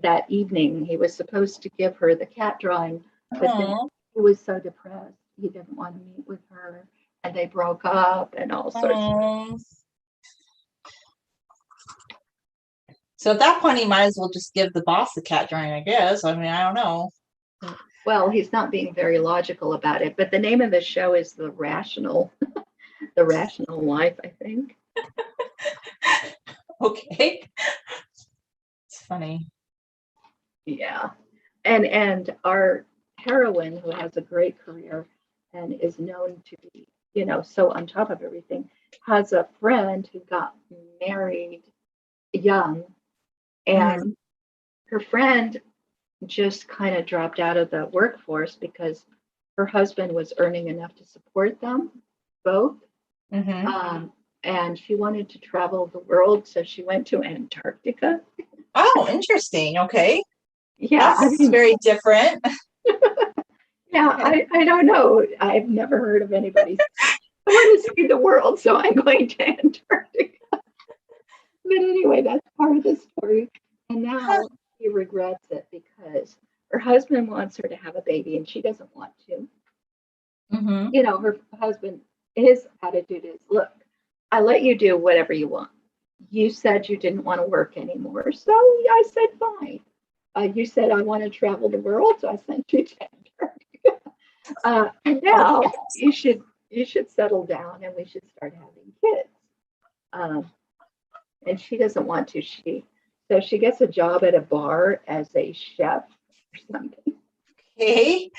that evening he was supposed to give her the cat drawing, but then Oh, he was so depressed he didn't want to meet with her, and they broke up and all sorts. oh. So at that point, he might as well just give the boss the cat drawing, I guess. I mean, I don't know. Well, he's not being very logical about it, but the name of the show is the Rational Life, I think. Okay. It's funny. Yeah. And our heroine, who has a great career and is known to be, you know, so on top of everything, has a friend who got married young, and Mhm. her friend just kind of dropped out of the workforce because her husband was earning enough to support them both. Mhm. Um, and she wanted to travel the world, so she went to Antarctica. Oh, interesting. Okay. Yeah, I That's mean, very different. yeah, I don't know. I've never heard of anybody. I want to see the world, so I'm going to Antarctica. But anyway, that's part of the story. And now she regrets it because her husband wants her to have a baby and she doesn't want to. Mm-hmm. You know, her husband, his attitude is, look, I let you do whatever you want. You said you didn't want to work anymore. So I said, fine. You said I want to travel the world, so I sent you to Antarctica. And now you should settle down and we should start having kids. Um, and she doesn't want to. She gets a job at a bar as a chef or something. Okay.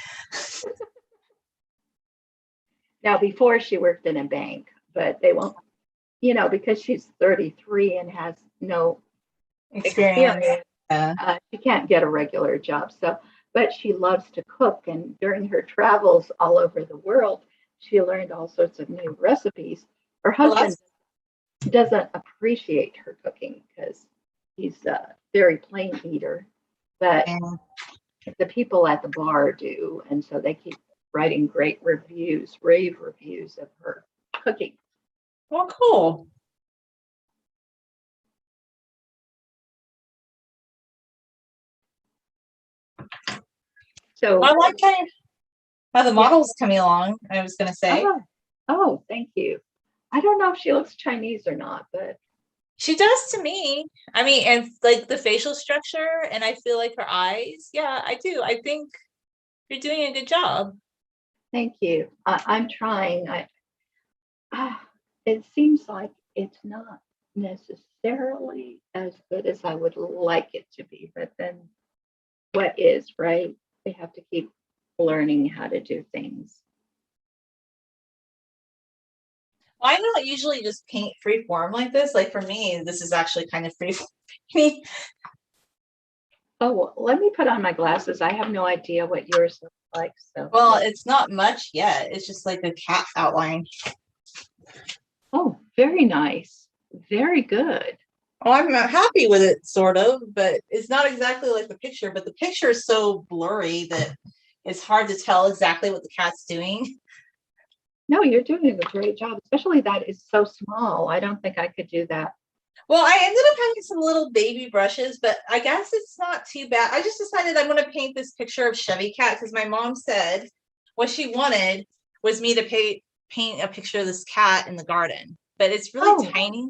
Now before she worked in a bank, but they won't, you know, because she's 33 and has no Experience. experience. Yeah. She can't get a regular job. So, but she loves to cook, and during her travels all over the world, she learned all sorts of new recipes. Her Well, husband doesn't appreciate her cooking because he's a very plain eater, but yeah. the people at the bar do, and so they keep writing great reviews, rave reviews of her cooking. Well, cool. So, I like how the yeah. model's coming along. I was gonna say Oh, oh, thank you. I don't know if she looks Chinese or not, but she does to me. I mean, and like the facial structure, and I feel like her eyes. Yeah, I do. I think you're doing a good job. thank you. I'm trying. It seems like it's not necessarily as good as I would like it to be, but then what is, right? They have to keep learning how to do things. I don't usually just paint free form like this. Like for me, this is actually kind of free form. Oh, well, let me put on my glasses. I have no idea what yours looks like. So, Well, it's not much yet. It's just like a cat outline. oh, very nice. Very good. Oh, I'm happy with it, sort of, but it's not exactly like the picture. But the picture is so blurry that it's hard to tell exactly what the cat's doing. No, you're doing a great job, especially that is so small. I don't think I could do that. Well, I ended up having some little baby brushes, but I guess it's not too bad. I just decided I'm going to paint this picture of Chevy Cat because my mom said what she wanted was me to paint a picture of this cat in the garden. But it's really Oh, tiny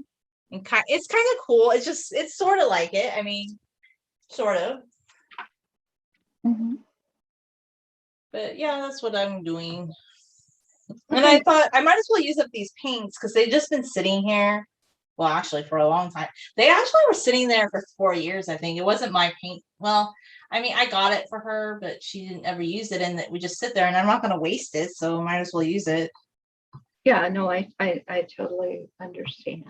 and it's kind of cool. It's sort of like it. I mean, sort of. mhm. But yeah, that's what I'm doing. And I Okay. thought I might as well use up these paints because they've just been sitting here well, actually for a long time. They actually were sitting there for 4 years, I think. It wasn't my paint. Well, I mean, I got it for her, but she didn't ever use it, and that we just sit there, and I'm not going to waste it, so might as well use it. Yeah, no, I totally understand.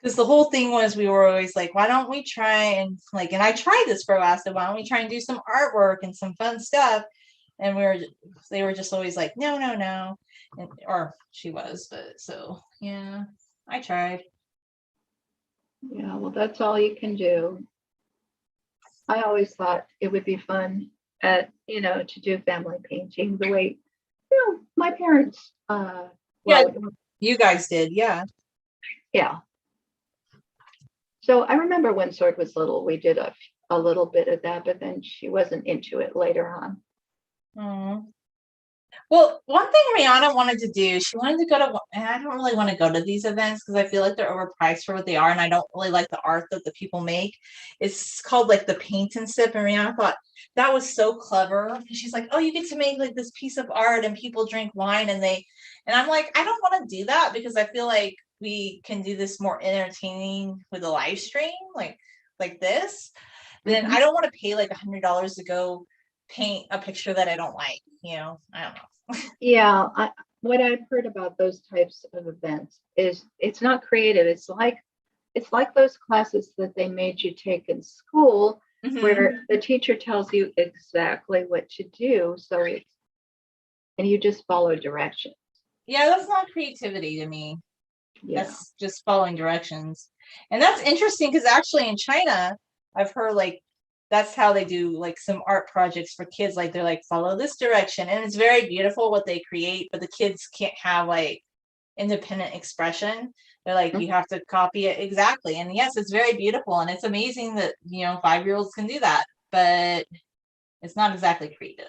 Because the whole thing was, we were always like, why don't we try and like, and I tried this for a while, so why don't we try and do some artwork and some fun stuff? And they were just always like, no, no, no. And, or she was, but so yeah, I tried. Yeah, well, that's all you can do. I always thought it would be fun to do family painting the way, my parents, Yeah, well, you guys did, yeah. yeah. So I remember when Sword was little, we did a little bit of that, but then she wasn't into it later on. Oh. Well, one thing Rihanna wanted to do, she wanted to go to, and I don't really want to go to these events because I feel like they're overpriced for what they are, and I don't really like the art that the people make. It's called like the paint and sip, and Rihanna thought that was so clever. She's like, oh, you get to make like this piece of art, and people drink wine, and I'm like, I don't want to do that because I feel like we can do this more entertaining with a live stream, like this. Then I don't want to pay like $100 to go paint a picture that I don't like. I don't know. Yeah, what I've heard about those types of events is it's not creative. It's like those classes that they made you take in school where the teacher tells you exactly what to do. And you just follow directions. Yeah, that's not creativity to me. Yeah. That's just following directions. And that's interesting because actually in China, I've heard like that's how they do like some art projects for kids. Like they're like, follow this direction. And it's very beautiful what they create, but the kids can't have like independent expression. They're like, you have to copy it exactly. And yes, it's very beautiful. And it's amazing that, 5-year-olds can do that, but it's not exactly creative.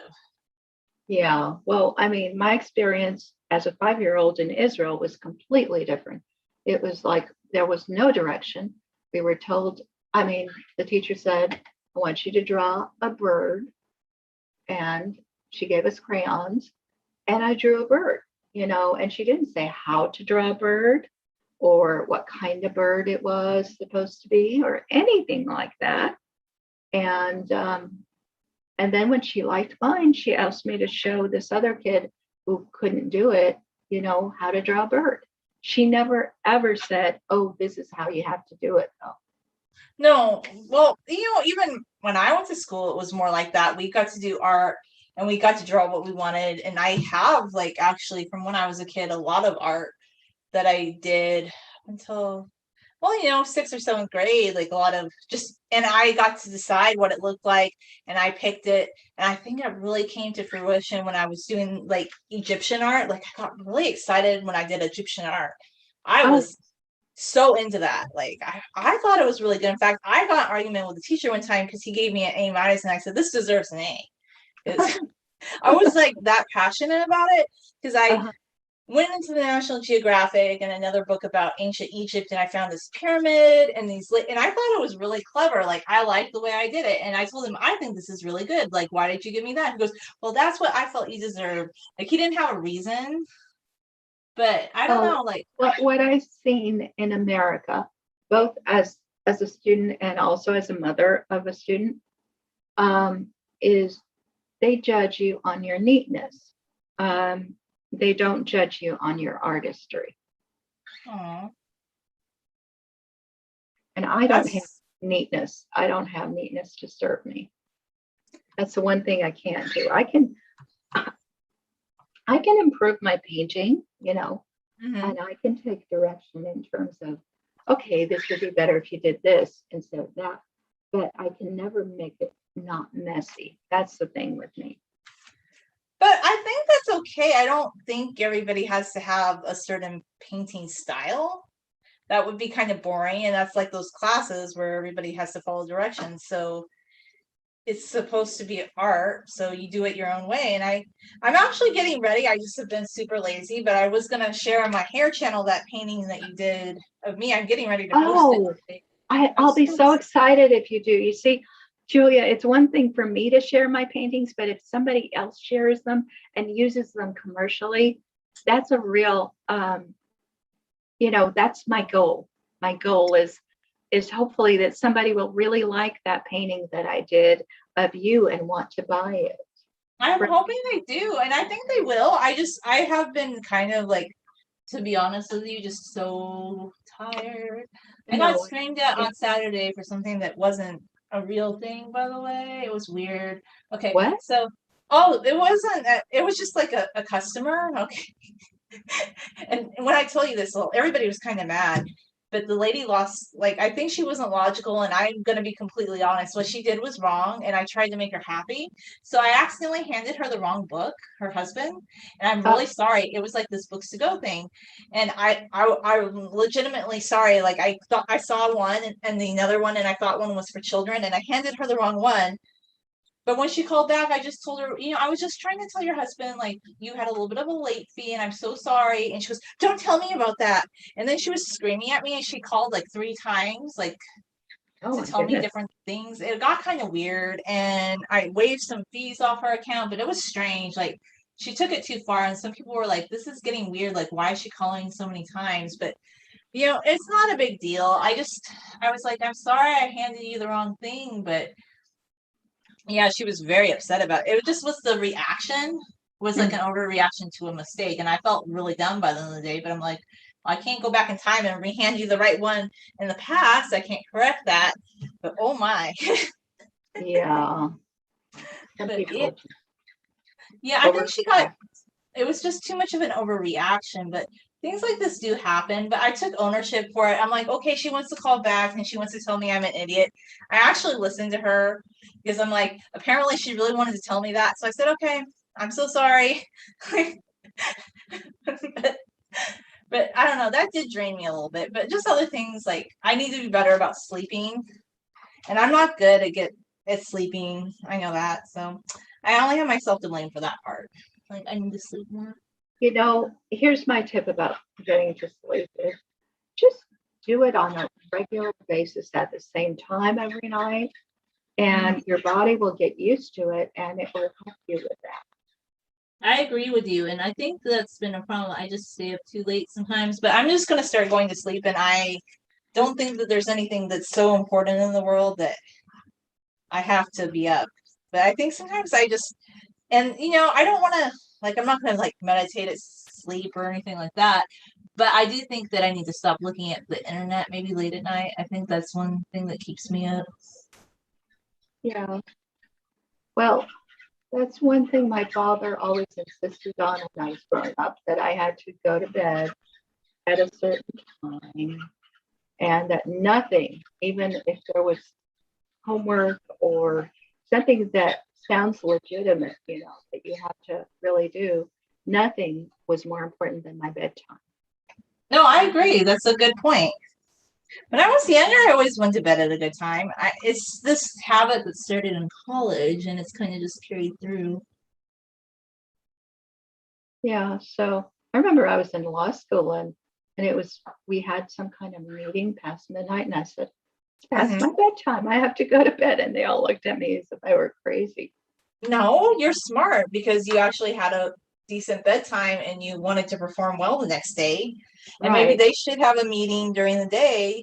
Yeah. Well, I mean, my experience as a 5-year-old in Israel was completely different. It was like there was no direction. We were told, the teacher said, I want you to draw a bird. And she gave us crayons, and I drew a bird, and she didn't say how to draw a bird or what kind of bird it was supposed to be or anything like that. And then when she liked mine, she asked me to show this other kid who couldn't do it, how to draw a bird. She never ever said, oh, this is how you have to do it, though. No, well, even when I went to school, it was more like that. We got to do art and we got to draw what we wanted. And I have, like, actually, from when I was a kid, a lot of art that I did until, well, 6th or 7th grade, like a lot of and I got to decide what it looked like and I picked it. And I think it really came to fruition when I was doing like Egyptian art. Like I got really excited when I did Egyptian art. I was so into that. Like I thought it was really good. In fact, I got an argument with the teacher one time because he gave me an A minus and I said, this deserves an A. I was like that passionate about it because I went into the National Geographic and another book about ancient Egypt, and I found this pyramid and and I thought it was really clever. Like I liked the way I did it, and I told him, I think this is really good. Like, why did you give me that? He goes, well, that's what I felt you deserved. Like he didn't have a reason, but I don't know. Like what I've seen in America, both as a student and also as a mother of a student, is they judge you on your neatness. They don't judge you on your artistry. Aww. And I don't have neatness. I don't have neatness to serve me. That's the one thing I can't do. I can improve my painting, and I can take direction in terms of, okay, this would be better if you did this instead of that. But I can never make it not messy. That's the thing with me. But I think that's okay. I don't think everybody has to have a certain painting style. That would be kind of boring. And that's like those classes where everybody has to follow directions. So it's supposed to be art. So you do it your own way. And I'm actually getting ready. I just have been super lazy, but I was going to share on my hair channel that painting that you did of me. I'm getting ready to post it. I'll be so excited if you do. You see, Julia, it's one thing for me to share my paintings, but if somebody else shares them and uses them commercially, that's a real, that's my goal. my goal is hopefully that somebody will really like that painting that I did of you and want to buy it. I'm hoping they do, and I think they will. I have been kind of like, to be honest with you, just so tired. I got screamed at on Saturday for something that wasn't a real thing, by the way. It was weird. Okay, what? so, oh, it wasn't, it was just like a customer. Okay. And when I tell you this, well, everybody was kind of mad, but the lady lost, like, I think she wasn't logical, and I'm going to be completely honest. What she did was wrong, and I tried to make her happy. So I accidentally handed her the wrong book, her husband, and I'm really sorry. It was like this books to go thing. And I'm legitimately sorry. Like, I thought I saw one and the other one, and I thought one was for children, and I handed her the wrong one. But when she called back, I just told her, I was just trying to tell your husband, like, you had a little bit of a late fee, and I'm so sorry. And she goes, don't tell me about that. And then she was screaming at me, and she called like 3 times, like, to tell me different things. It got kind of weird, and I waived some fees off her account, but it was strange. Like, she took it too far, and some people were like, this is getting weird. Like, why is she calling so many times? But it's not a big deal. I was like, I'm sorry I handed you the wrong thing, but yeah, she was very upset about it. It just was the reaction was like an overreaction to a mistake. And I felt really dumb by the end of the day, but I'm like, I can't go back in time and rehand you the right one in the past. I can't correct that. But oh my. Yeah. Yeah, I think it was just too much of an overreaction, but things like this do happen. But I took ownership for it. I'm like, okay, she wants to call back and she wants to tell me I'm an idiot. I actually listened to her because I'm like, apparently she really wanted to tell me that. So I said, okay, I'm so sorry. but I don't know, that did drain me a little bit. But just other things, like, I need to be better about sleeping. And I'm not good at sleeping. I know that. So I only have myself to blame for that part. Like, I need to sleep more. Here's my tip about getting to sleep is just do it on a regular basis at the same time every night, and your body will get used to it, and it will help you with that. I agree with you, and I think that's been a problem. I just stay up too late sometimes, but I'm just going to start going to sleep, and I don't think that there's anything that's so important in the world that I have to be up. But I think sometimes I just, and I don't want to, like, I'm not going to like meditate at sleep or anything like that. But I do think that I need to stop looking at the internet maybe late at night. I think that's one thing that keeps me up. Yeah. Well, that's one thing my father always insisted on when I was growing up, that I had to go to bed at a certain time, and that nothing, even if there was homework or something that sounds legitimate, that you have to really do, nothing was more important than my bedtime. No, I agree. That's a good point. When I was younger, I always went to bed at a good time. It's this habit that started in college, and it's kind of just carried through. Yeah. So I remember I was in law school, and we had some kind of meeting past midnight, and I said, it's past my bedtime. I have to go to bed. And they all looked at me as if I were crazy. No, you're smart because you actually had a decent bedtime and you wanted to perform well the next day. And maybe they should have a meeting during the day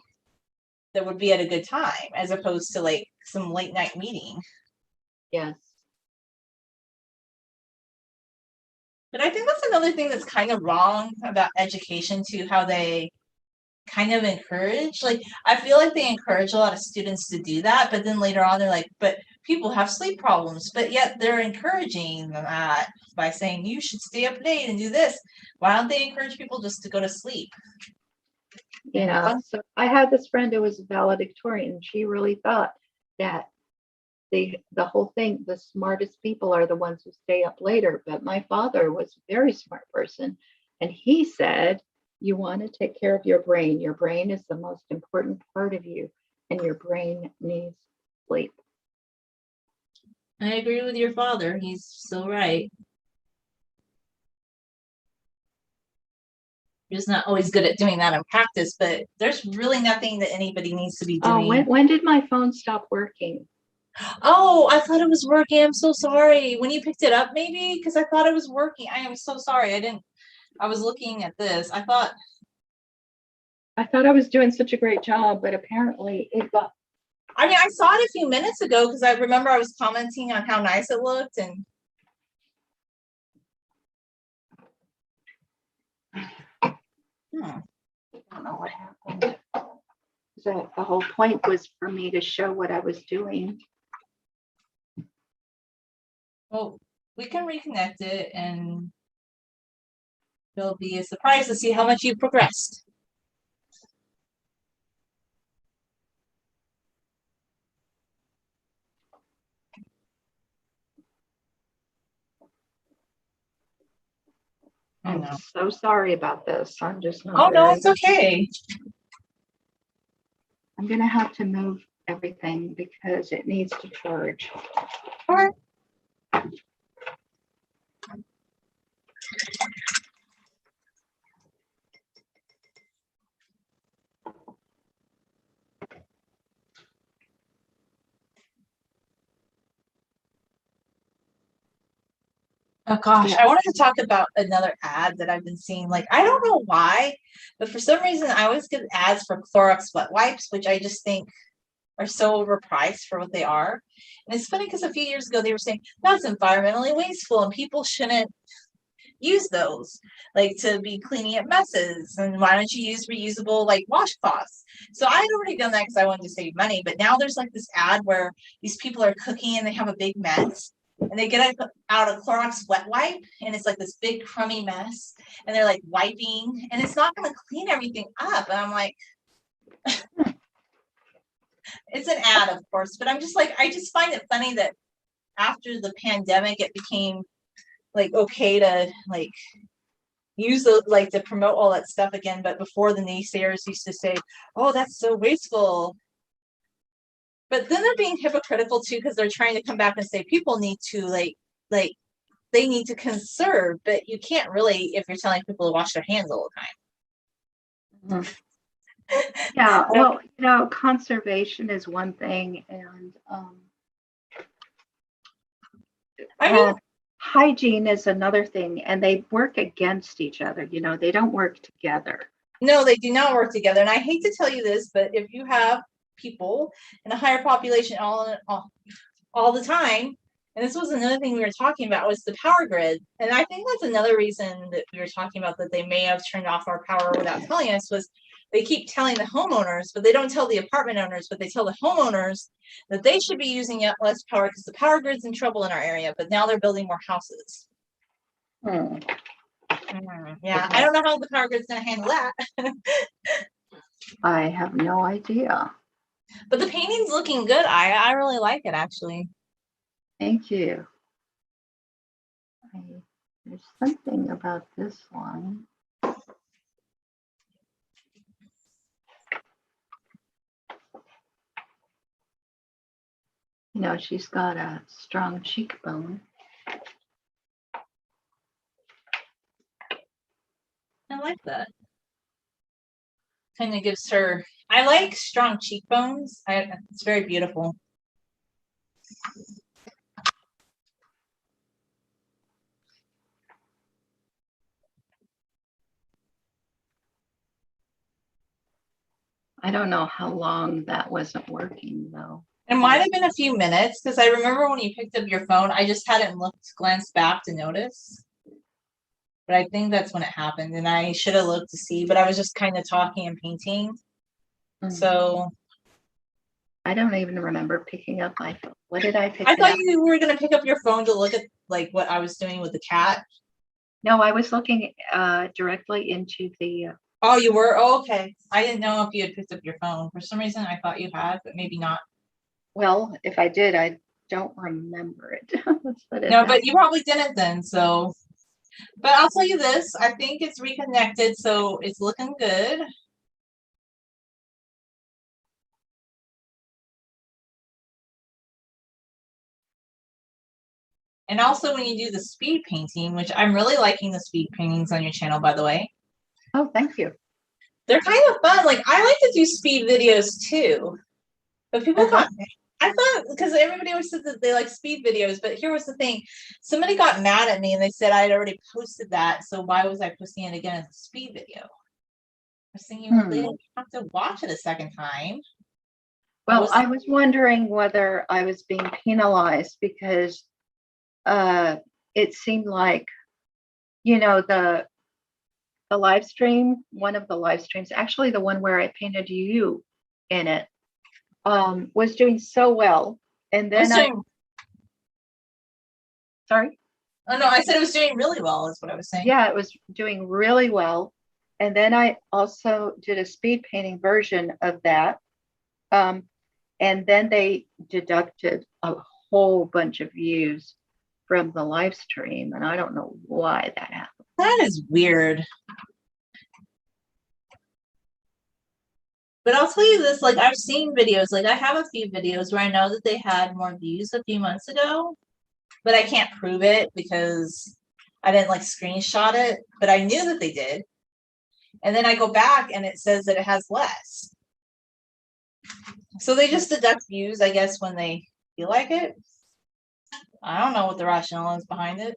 that would be at a good time as opposed to like some late night meeting. Yes. But I think that's another thing that's kind of wrong about education too, how they kind of encourage, like, I feel like they encourage a lot of students to do that, but then later on they're like, but people have sleep problems, but yet they're encouraging that by saying you should stay up late and do this. Why don't they encourage people just to go to sleep? Yeah. So I had this friend who was a valedictorian. She really thought that the whole thing, the smartest people are the ones who stay up later. But my father was a very smart person, and he said, you want to take care of your brain. Your brain is the most important part of you, and your brain needs sleep. I agree with your father. He's so right. You're just not always good at doing that in practice, but there's really nothing that anybody needs to be doing. Oh, when did my phone stop working? Oh, I thought it was working. I'm so sorry. When you picked it up, maybe? Because I thought it was working. I am so sorry. I was looking at this. I thought I thought I was doing such a great job, but apparently it got. I mean, I saw it a few minutes ago because I remember I was commenting on how nice it looked, and I don't know what happened. So the whole point was for me to show what I was doing. well, we can reconnect it, and it'll be a surprise to see how much you've progressed. I'm so sorry about this. I'm just not. Oh no, it's okay. I'm gonna have to move everything because it needs to charge. All right. Oh gosh, I wanted to talk about another ad that I've been seeing. Like, I don't know why, but for some reason I always get ads for Clorox wet wipes, which I just think are so overpriced for what they are. And it's funny because a few years ago they were saying that's environmentally wasteful and people shouldn't use those, like, to be cleaning up messes. And why don't you use reusable, like, washcloths? So I had already done that because I wanted to save money. But now there's like this ad where these people are cooking and they have a big mess. And they get out a Clorox wet wipe, and it's like this big crummy mess, and they're like wiping, and it's not going to clean everything up. And I'm like, it's an ad, of course, but I'm just like, I just find it funny that after the pandemic, it became like okay to like use those, like, to promote all that stuff again. But before, the naysayers used to say, "Oh, that's so wasteful." But then they're being hypocritical too, because they're trying to come back and say people need to like they need to conserve, but you can't really if you're telling people to wash their hands all the time. Yeah, well, you know, conservation is one thing, and I mean, hygiene is another thing, and they work against each other. You know, they don't work together. No, they do not work together. And I hate to tell you this, but if you have people in a higher population all the time, and this was another thing we were talking about, was the power grid. And I think that's another reason that we were talking about that they may have turned off our power without telling us, was they keep telling the homeowners, but they don't tell the apartment owners, but they tell the homeowners that they should be using less power because the power grid's in trouble in our area, but now they're building more houses. Yeah, I don't know how the power grid's going to handle that. I have no idea. But the painting's looking good. I really like it, actually. Thank you. There's something about this one. You know, she's got a strong cheekbone. I like that. Kind of gives her, I like strong cheekbones. It's very beautiful. I don't know how long that wasn't working though. It might have been a few minutes because I remember when you picked up your phone, I just hadn't glanced back to notice. But I think that's when it happened, and I should have looked to see, but I was just kind of talking and painting. So I don't even remember picking up my phone. What did I pick? I thought you were going to pick up your phone to look at like what I was doing with the cat. No, I was looking directly into the. Oh, you were? Oh, okay. I didn't know if you had picked up your phone. For some reason, I thought you had, but maybe not. Well, if I did, I don't remember it. Let's put it. No, but you probably didn't then. So, but I'll tell you this. I think it's reconnected, so it's looking good. And also when you do the speed painting, which I'm really liking the speed paintings on your channel, by the way. Oh, thank you. They're kind of fun. Like, I like to do speed videos too. But people got, I thought, because everybody always said that they like speed videos, but here was the thing. Somebody got mad at me and they said I had already posted that. So why was I posting it again as a speed video? was thinking, well, they don't have to watch it a second time. Well, I was wondering whether I was being penalized because it seemed like, the live stream, one of the live streams, actually the one where I painted you in it, was doing so well. And then sorry? Oh, no, I said it was doing really well, is what I was saying. Yeah, it was doing really well. And then I also did a speed painting version of that. And then they deducted a whole bunch of views from the live stream. And I don't know why that happened. That is weird. But I'll tell you this, like, I've seen videos, like I have a few videos where I know that they had more views a few months ago, but I can't prove it because I didn't like screenshot it, but I knew that they did. And then I go back and it says that it has less. So they just deduct views, I guess, when they feel like it. I don't know what the rationale is behind it.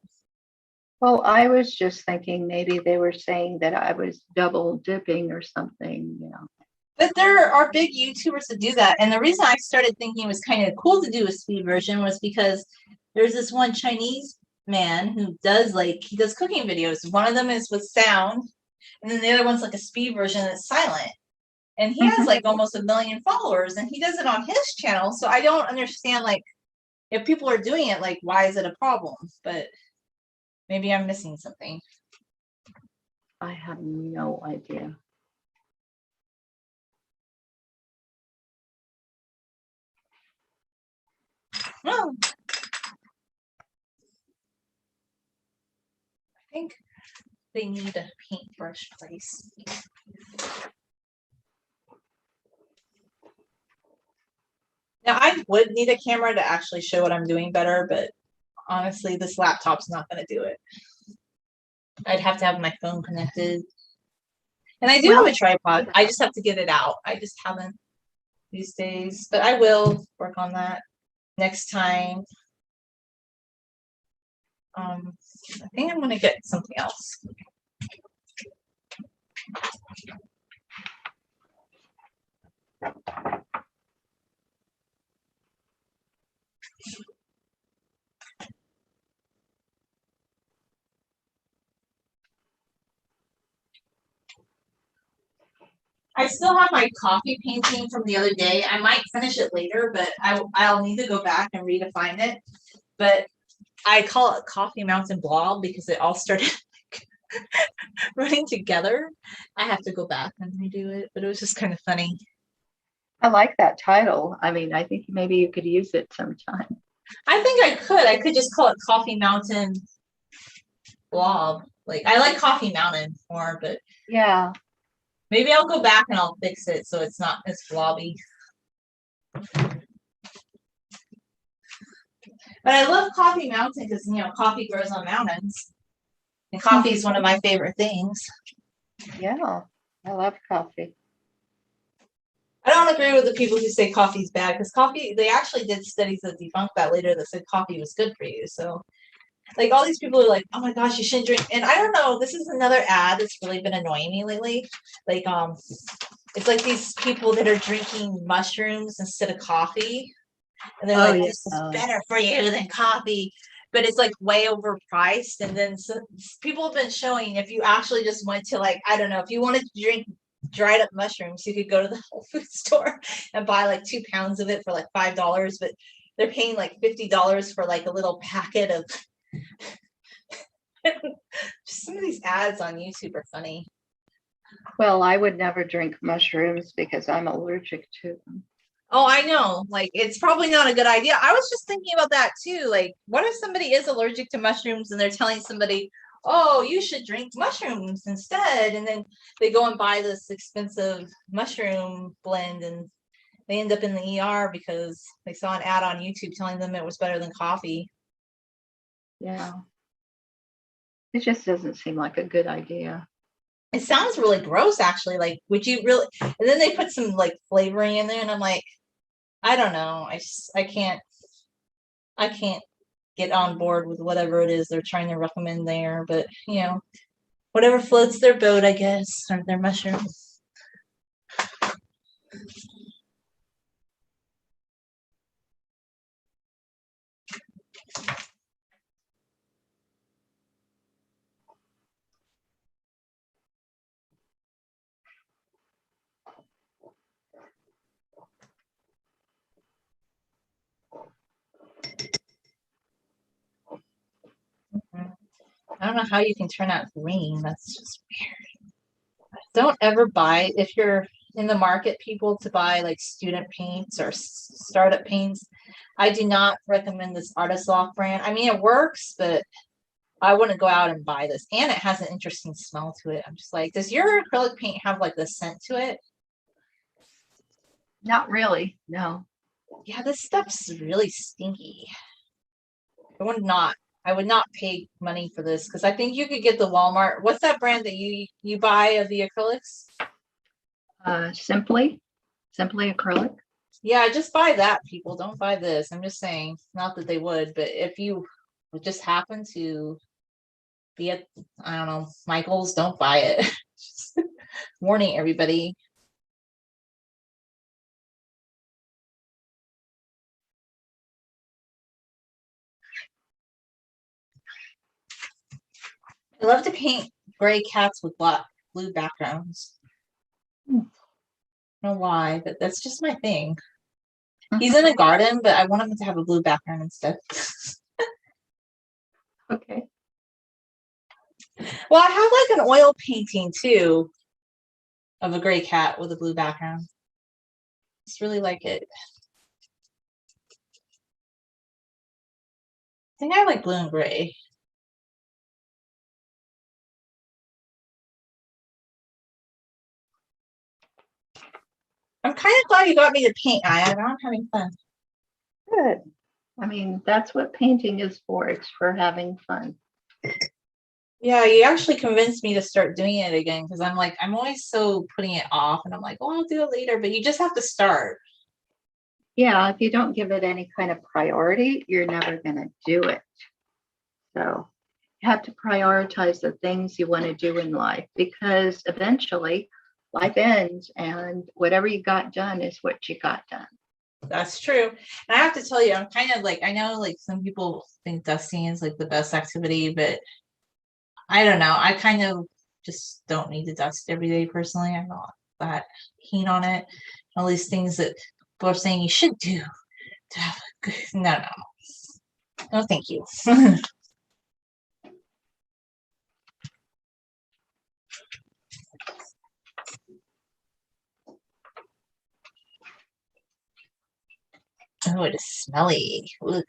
Well, I was just thinking maybe they were saying that I was double dipping or something, But there are big YouTubers that do that. And the reason I started thinking it was kind of cool to do a speed version was because there's this one Chinese man who does he does cooking videos. One of them is with sound, and then the other one's like a speed version that's silent. And he has like almost 1 million followers, and he does it on his channel. So I don't understand, like, if people are doing it, like, why is it a problem? But maybe I'm missing something. I have no idea. Well, I think they need a paintbrush place. Now, I would need a camera to actually show what I'm doing better, but honestly, this laptop's not going to do it. I'd have to have my phone connected. And I do have a tripod. I just have to get it out. I just haven't these days, but I will work on that next time. I think I'm going to get something else. I still have my coffee painting from the other day. I might finish it later, but I'll need to go back and redefine it. But I call it Coffee Mountain Blob because it all started running together. I have to go back and redo it, but it was just kind of funny. I like that title. I mean, I think maybe you could use it sometime. I think I could. I could just call it Coffee Mountain Blob. Like, I like Coffee Mountain more, but yeah. Maybe I'll go back and I'll fix it so it's not as blobby. But I love Coffee Mountain because, coffee grows on mountains. And coffee is one of my favorite things. Yeah, I love coffee. I don't agree with the people who say coffee's bad because coffee, they actually did studies that debunked that later that said coffee was good for you. So, like, all these people are like, oh my gosh, you shouldn't drink. And I don't know, this is another ad that's really been annoying me lately. Like, it's like these people that are drinking mushrooms instead of coffee. And they're like, this is better for you than coffee. But it's like way overpriced. And then people have been showing if you actually just went to, like, I don't know, if you wanted to drink dried up mushrooms, you could go to the Whole Food store and buy like 2 pounds of it for like $5. But they're paying like $50 for like a little packet of. Some of these ads on YouTube are funny. Well, I would never drink mushrooms because I'm allergic to them. Oh, I know. Like, it's probably not a good idea. I was just thinking about that too. Like, what if somebody is allergic to mushrooms and they're telling somebody, oh, you should drink mushrooms instead. And then they go and buy this expensive mushroom blend and they end up in the ER because they saw an ad on YouTube telling them it was better than coffee. Yeah. It just doesn't seem like a good idea. It sounds really gross, actually. Like, would you really? And then they put some like flavoring in there, and I'm like, I don't know. I can't get on board with whatever it is they're trying to recommend there. But whatever floats their boat, I guess, or their mushrooms. I don't know how you can turn out green. That's just weird. Don't ever buy, if you're in the market, people, to buy like student paints or startup paints. I do not recommend this Artist Loft brand. I mean, it works, but I wouldn't go out and buy this. And it has an interesting smell to it. I'm just like, does your acrylic paint have like the scent to it? Not really, no. Yeah, this stuff's really stinky. I would not pay money for this because I think you could get the Walmart. What's that brand that you buy of the acrylics? Simply acrylic. Yeah, just buy that, people. Don't buy this. I'm just saying, not that they would, but if you would just happen to be at, I don't know, Michael's, don't buy it. Just warning everybody. I love to paint gray cats with blue backgrounds. I don't know why, but that's just my thing. He's in a garden, but I want him to have a blue background instead. Okay. Well, I have like an oil painting too of a gray cat with a blue background. Just really like it. I think I like blue and gray. I'm kind of glad you got me to paint, Aya. Now I'm having fun. Good. I mean, that's what painting is for. It's for having fun. Yeah, you actually convinced me to start doing it again because I'm like, I'm always so putting it off and I'm like, oh, I'll do it later, but you just have to start. Yeah, if you don't give it any kind of priority, you're never going to do it. So you have to prioritize the things you want to do in life because eventually life ends and whatever you got done is what you got done. That's true. And I have to tell you, I'm kind of like, I know like some people think dusting is like the best activity, but I don't know. I kind of just don't need to dust every day personally. I'm not that keen on it. All these things that people are saying you should do to have a good, no. No, thank you. Oh, it is smelly. Ugh.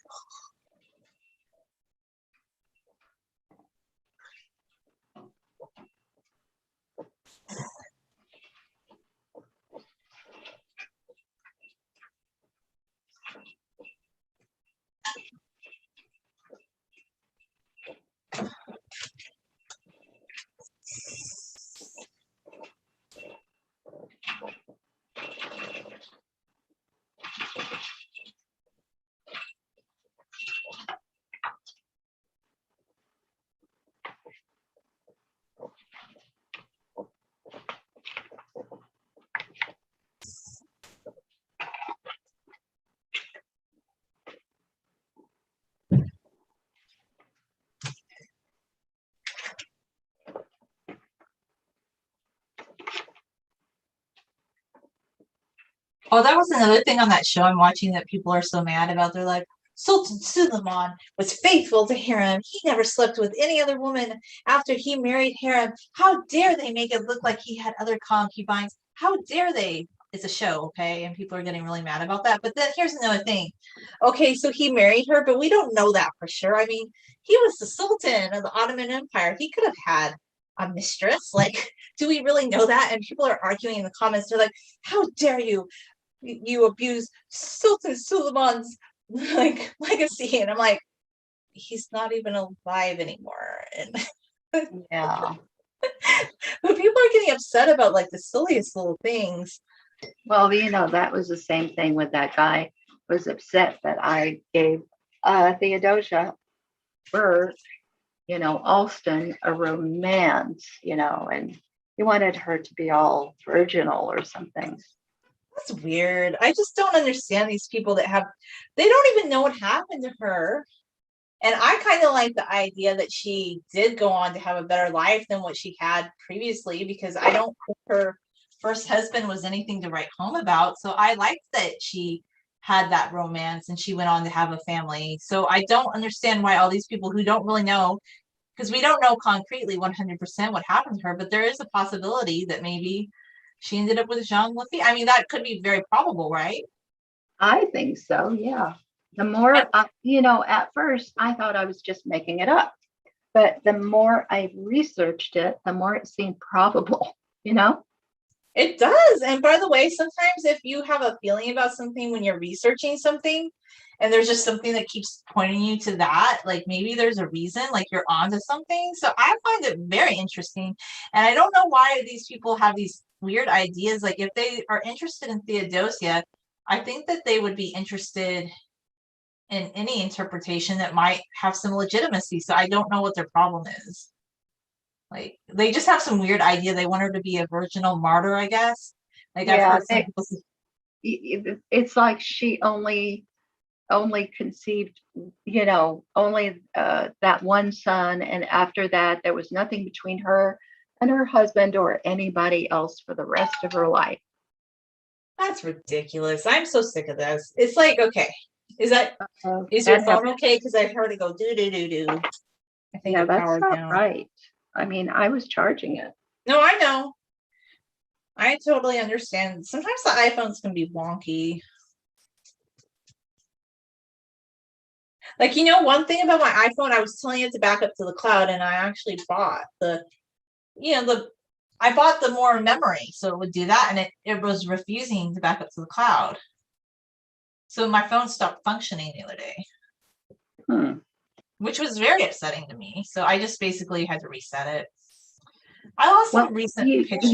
Oh, that was another thing on that show I'm watching that people are so mad about. They're like, Sultan Suleiman was faithful to Harem. He never slept with any other woman after he married Harem. How dare they make it look like he had other concubines? How dare they? It's a show, okay? And people are getting really mad about that. But then here's another thing. Okay, so he married her, but we don't know that for sure. I mean, he was the Sultan of the Ottoman Empire. He could have had a mistress. Like, do we really know that? And people are arguing in the comments. They're like, how dare you abuse Sultan Suleiman's like legacy, and I'm like, he's not even alive anymore. And Yeah. but people are getting upset about like the silliest little things. Well, that was the same thing with that guy was upset that I gave Theodosia for, Alston a romance, and he wanted her to be all virginal or something. That's weird. I just don't understand these people that they don't even know what happened to her. And I kind of like the idea that she did go on to have a better life than what she had previously, because I don't think her first husband was anything to write home about. So I like that she had that romance and she went on to have a family. So I don't understand why all these people who don't really know, because we don't know concretely 100% what happened to her, but there is a possibility that maybe she ended up with Jean Lafitte. I mean, that could be very probable, right? I think so, yeah. The more, at first I thought I was just making it up, but the more I researched it, the more it seemed probable, you know? It does. And by the way, sometimes if you have a feeling about something when you're researching something, and there's just something that keeps pointing you to that, like maybe there's a reason, like you're onto something. So I find it very interesting. And I don't know why these people have these weird ideas. Like if they are interested in Theodosia, I think that they would be interested in any interpretation that might have some legitimacy. So I don't know what their problem is. Like they just have some weird idea. They want her to be a virginal martyr, I guess. Like I've Yeah, heard some people say, it's like she only conceived, only that one son, and after that there was nothing between her and her husband or anybody else for the rest of her life. that's ridiculous. I'm so sick of this. It's like, okay, is your That phone okay? Because I heard it go do do do do. I think Yeah, it that's powered not down. right. I mean, I was charging it. No, I know. I totally understand. Sometimes the iPhones can be wonky. Like, one thing about my iPhone, I was telling it to back up to the cloud, and I actually bought I bought the more memory, so it would do that, and it was refusing to back up to the cloud. So my phone stopped functioning the other day, which was very upsetting to me. So I just basically had to reset it. I lost some recent pictures.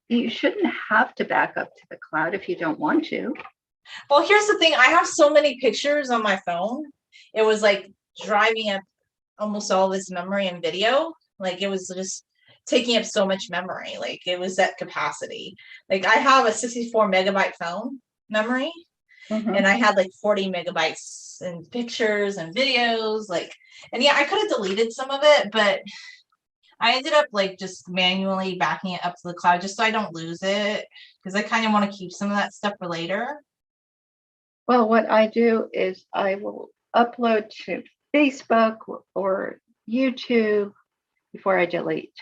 You shouldn't have to back up to the cloud if you don't want to. Well, here's the thing. I have so many pictures on my phone. It was like driving up almost all this memory and video. Like it was just taking up so much memory. Like it was at capacity. Like I have a 64 megabyte phone memory, and I had like 40 megabytes in pictures and videos. And yeah, I could have deleted some of it, but I ended up like just manually backing it up to the cloud just so I don't lose it, because I kind of want to keep some of that stuff for later. Well, what I do is I will upload to Facebook or YouTube before I delete,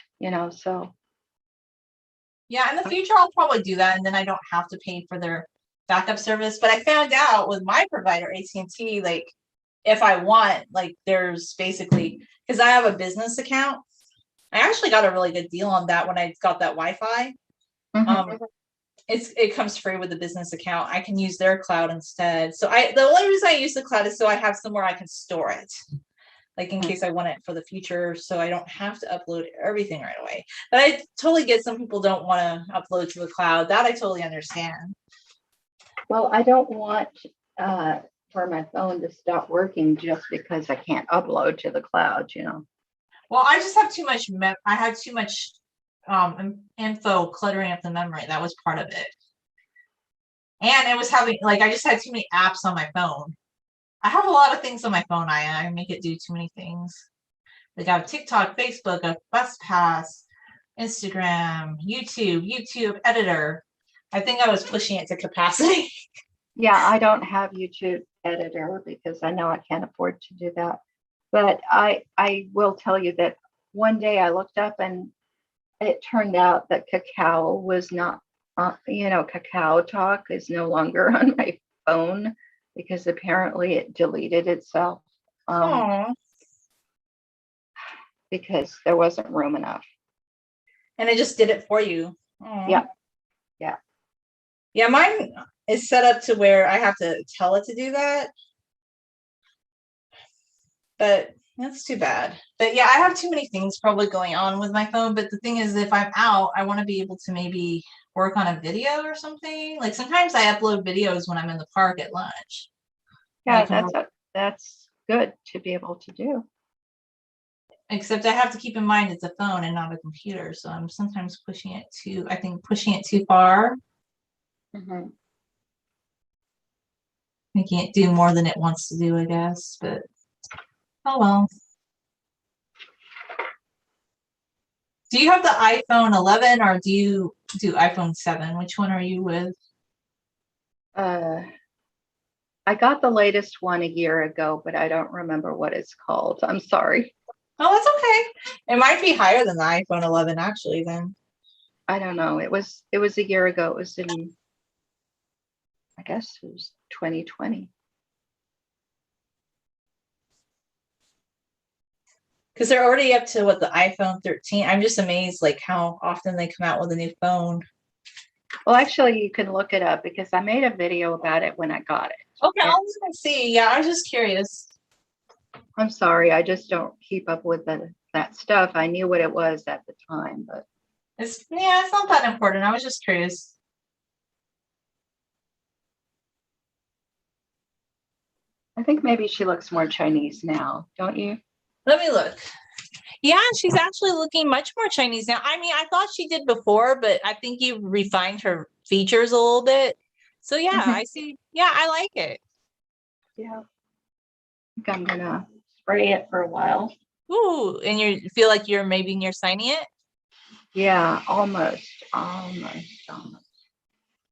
so. Yeah, in the future, I'll probably do that, and then I don't have to pay for their backup service. But I found out with my provider, AT&T, like if I want, like there's basically, because I have a business account, I actually got a really good deal on that when I got that Wi-Fi. It comes free with the business account. I can use their cloud instead. So the only reason I use the cloud is so I have somewhere I can store it, like in case I want it for the future, so I don't have to upload everything right away. But I totally get some people don't want to upload to the cloud. That I totally understand. Well, I don't want for my phone to stop working just because I can't upload to the cloud, Well, I just have too much. I had too much info cluttering up the memory. That was part of it. And it was having, like, I just had too many apps on my phone. I have a lot of things on my phone. I make it do too many things. Like I have TikTok, Facebook, a Bus Pass, Instagram, YouTube editor. I think I was pushing it to capacity. Yeah, I don't have YouTube editor because I know I can't afford to do that. But I will tell you that one day I looked up and it turned out that Cacao was not, Cacao Talk is no longer on my phone because apparently it deleted itself because there wasn't room enough. And it just did it for you. Aww. Yeah, mine is set up to where I have to tell it to do that. But that's too bad. But yeah, I have too many things probably going on with my phone. But the thing is, if I'm out, I want to be able to maybe work on a video or something. Like sometimes I upload videos when I'm in the park at lunch. Yeah, that's good to be able to do. Except I have to keep in mind it's a phone and not a computer. So I'm sometimes pushing it too far. Mhm. It can't do more than it wants to do, I guess, but oh well. Do you have the iPhone 11 or do you do iPhone 7? Which one are you with? Uh, I got the latest one a year ago, but I don't remember what it's called. I'm sorry. Oh, that's okay. It might be higher than the iPhone 11 actually then. I don't know. It was a year ago. It was in, I guess it was 2020. Because they're already up to what the iPhone 13. I'm just amazed like how often they come out with a new phone. Well, actually, you can look it up because I made a video about it when I got it. Okay, And I'll look and see. Yeah, I was just curious. I'm sorry, I just don't keep up with that stuff. I knew what it was at the time, but It's not that important. I was just curious. I think maybe she looks more Chinese now, don't you? Let me look. Yeah, she's actually looking much more Chinese now. I mean, I thought she did before, but I think you refined her features a little bit. So yeah, Mhm. I see. Yeah, I like it. Yeah. I think I'm gonna spray it for a while. Ooh, and you feel like you're maybe near signing it? Yeah, almost.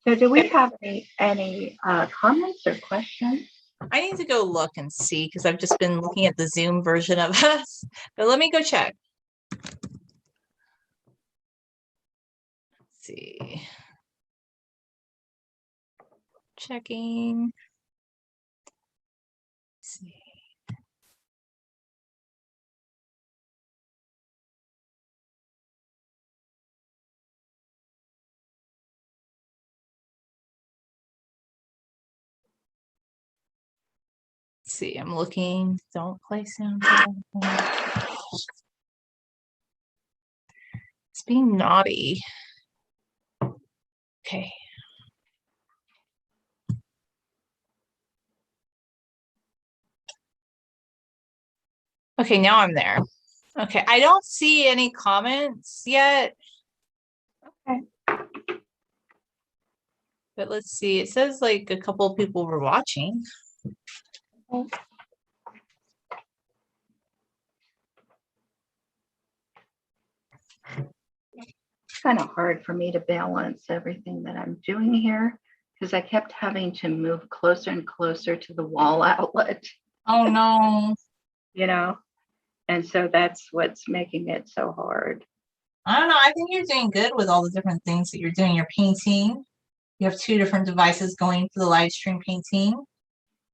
So do we have any comments or questions? I need to go look and see because I've just been looking at the Zoom version of us. But let me go check. Let's see. Checking. Let's see. See, I'm looking. Don't play sound. It's being naughty. Okay. Okay, now I'm there. Okay, I don't see any comments yet. Okay. But let's see. It says like a couple of people were watching. It's kind of hard for me to balance everything that I'm doing here because I kept having to move closer and closer to the wall outlet, Oh no. you know? And so that's what's making it so hard. I don't know. I think you're doing good with all the different things that you're doing. You're painting. You have two different devices going for the live stream painting.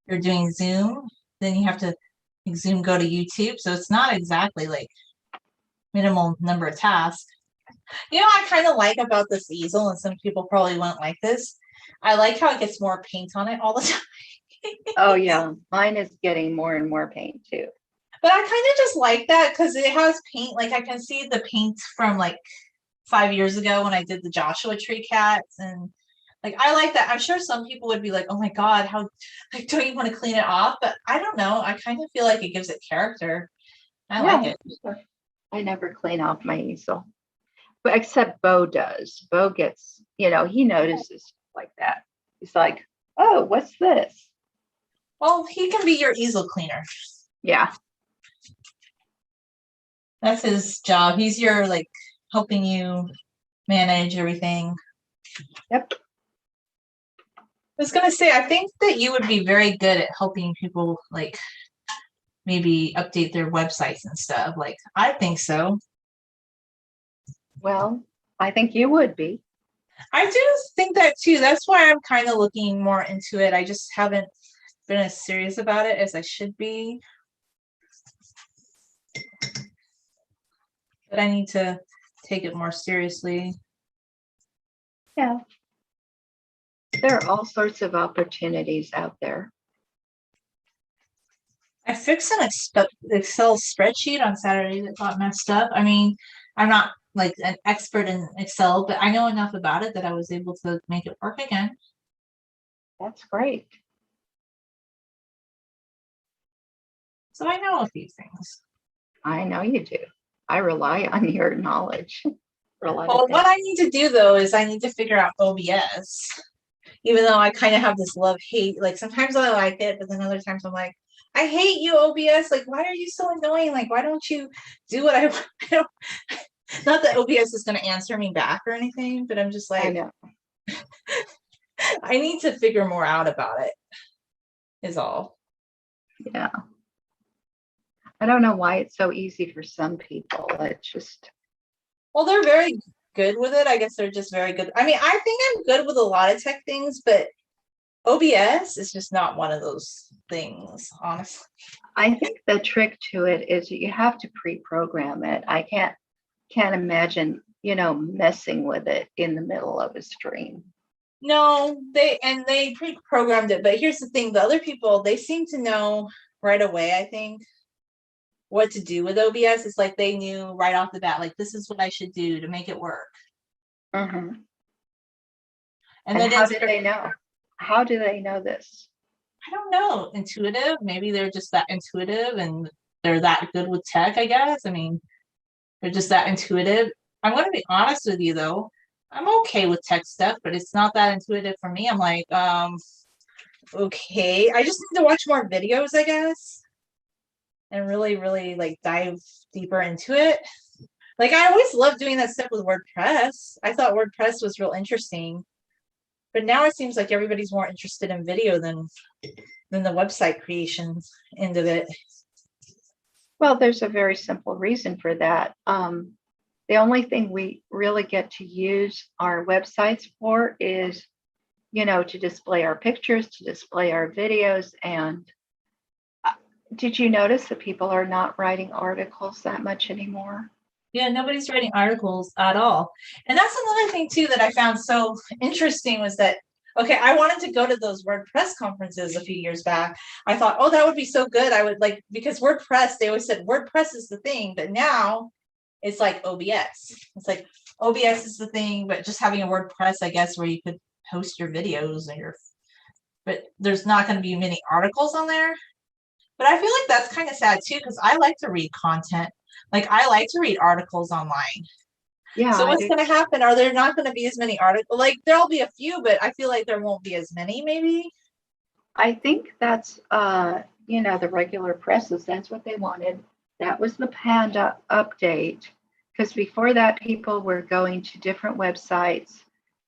You're doing Zoom. Then you have to make Zoom go to YouTube. So it's not exactly like minimal number of tasks. You know, I kind of like about this easel, and some people probably won't like this. I like how it gets more paint on it all the time. Oh, yeah. Mine is getting more and more paint too. But I kind of just like that because it has paint. Like I can see the paint from like 5 years ago when I did the Joshua Tree cats, and like I like that. I'm sure some people would be like, "Oh my God, how like don't you want to clean it off?" But I don't know. I kind of feel like it gives it character. I like Yeah. it. Sure. I never clean off my easel, but except Bo does. Bo gets, he notices like that. He's like, oh, what's this? Well, he can be your easel cleaner. Yeah. That's his job. He's your like helping you manage everything. Yep. I was gonna say, I think that you would be very good at helping people like maybe update their websites and stuff. Like, I think so. Well, I think you would be. I do think that too. That's why I'm kind of looking more into it. I just haven't been as serious about it as I should be. But I need to take it more seriously. Yeah. There are all sorts of opportunities out there. I fixed an Excel spreadsheet on Saturday that got messed up. I mean, I'm not like an expert in Excel, but I know enough about it that I was able to make it work again. That's great. So I know a few things. I know you do. I rely on your knowledge for a lot of Well, things. what I need to do though is I need to figure out OBS. even though I kind of have this love hate. Like sometimes I like it, but then other times I'm like, I hate you, OBS. Like, why are you so annoying? Like, why don't you do what I want? I don't, not that OBS is going to answer me back or anything, but I'm just I like, know. I need to figure more out about it, is all. Yeah. I don't know why it's so easy for some people. It's just. Well, they're very good with it. I guess they're just very good. I mean, I think I'm good with a lot of tech things, but OBS is just not one of those things, honestly. I think the trick to it is you have to pre-program it. I can't imagine, messing with it in the middle of a stream. No, they pre-programmed it, but here's the thing: the other people, they seem to know right away, I think, what to do with OBS. It's like they knew right off the bat, like, this is what I should do to make it work. Mm-hmm. And And then how did they know? How do they know this? I don't know, intuitive. Maybe they're just that intuitive and they're that good with tech, I guess. I mean, they're just that intuitive. I'm going to be honest with you, though. I'm okay with tech stuff, but it's not that intuitive for me. I'm like, okay. I just need to watch more videos, I guess, and really, really like dive deeper into it. Like, I always loved doing that stuff with WordPress. I thought WordPress was real interesting. But now it seems like everybody's more interested in video than the website creation end of it. Well, there's a very simple reason for that. The only thing we really get to use our websites for is, to display our pictures, to display our videos. And did you notice that people are not writing articles that much anymore? Yeah, nobody's writing articles at all. And that's another thing too that I found so interesting was that, okay, I wanted to go to those WordPress conferences a few years back. I thought, oh, that would be so good. I would like, because WordPress, they always said WordPress is the thing, but now it's like OBS. It's like OBS is the thing, but just having a WordPress, I guess, where you could host your videos and but there's not going to be many articles on there. But I feel like that's kind of sad too, because I like to read content. Like, I like to read articles online. Yeah. So what's going to happen? Are there not going to be as many articles? Like, there'll be a few, but I feel like there won't be as many, maybe. I think that's, the regular presses. That's what they wanted. That was the Panda update. Because before that, people were going to different websites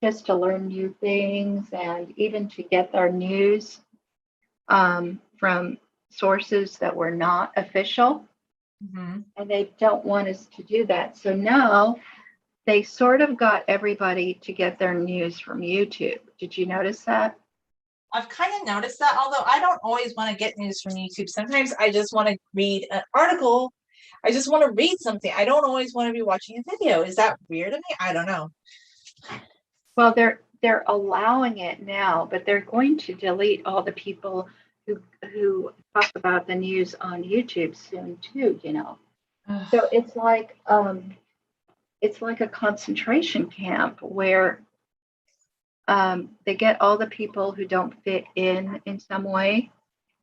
just to learn new things and even to get their news from sources that were not official. Mm-hmm. And they don't want us to do that. So now they sort of got everybody to get their news from YouTube. Did you notice that? I've kind of noticed that, although I don't always want to get news from YouTube. Sometimes I just want to read an article. I just want to read something. I don't always want to be watching a video. Is that weird of me? I don't know. Well, they're allowing it now, but they're going to delete all the people who talk about the news on YouTube soon too, So it's like a concentration camp where they get all the people who don't fit in some way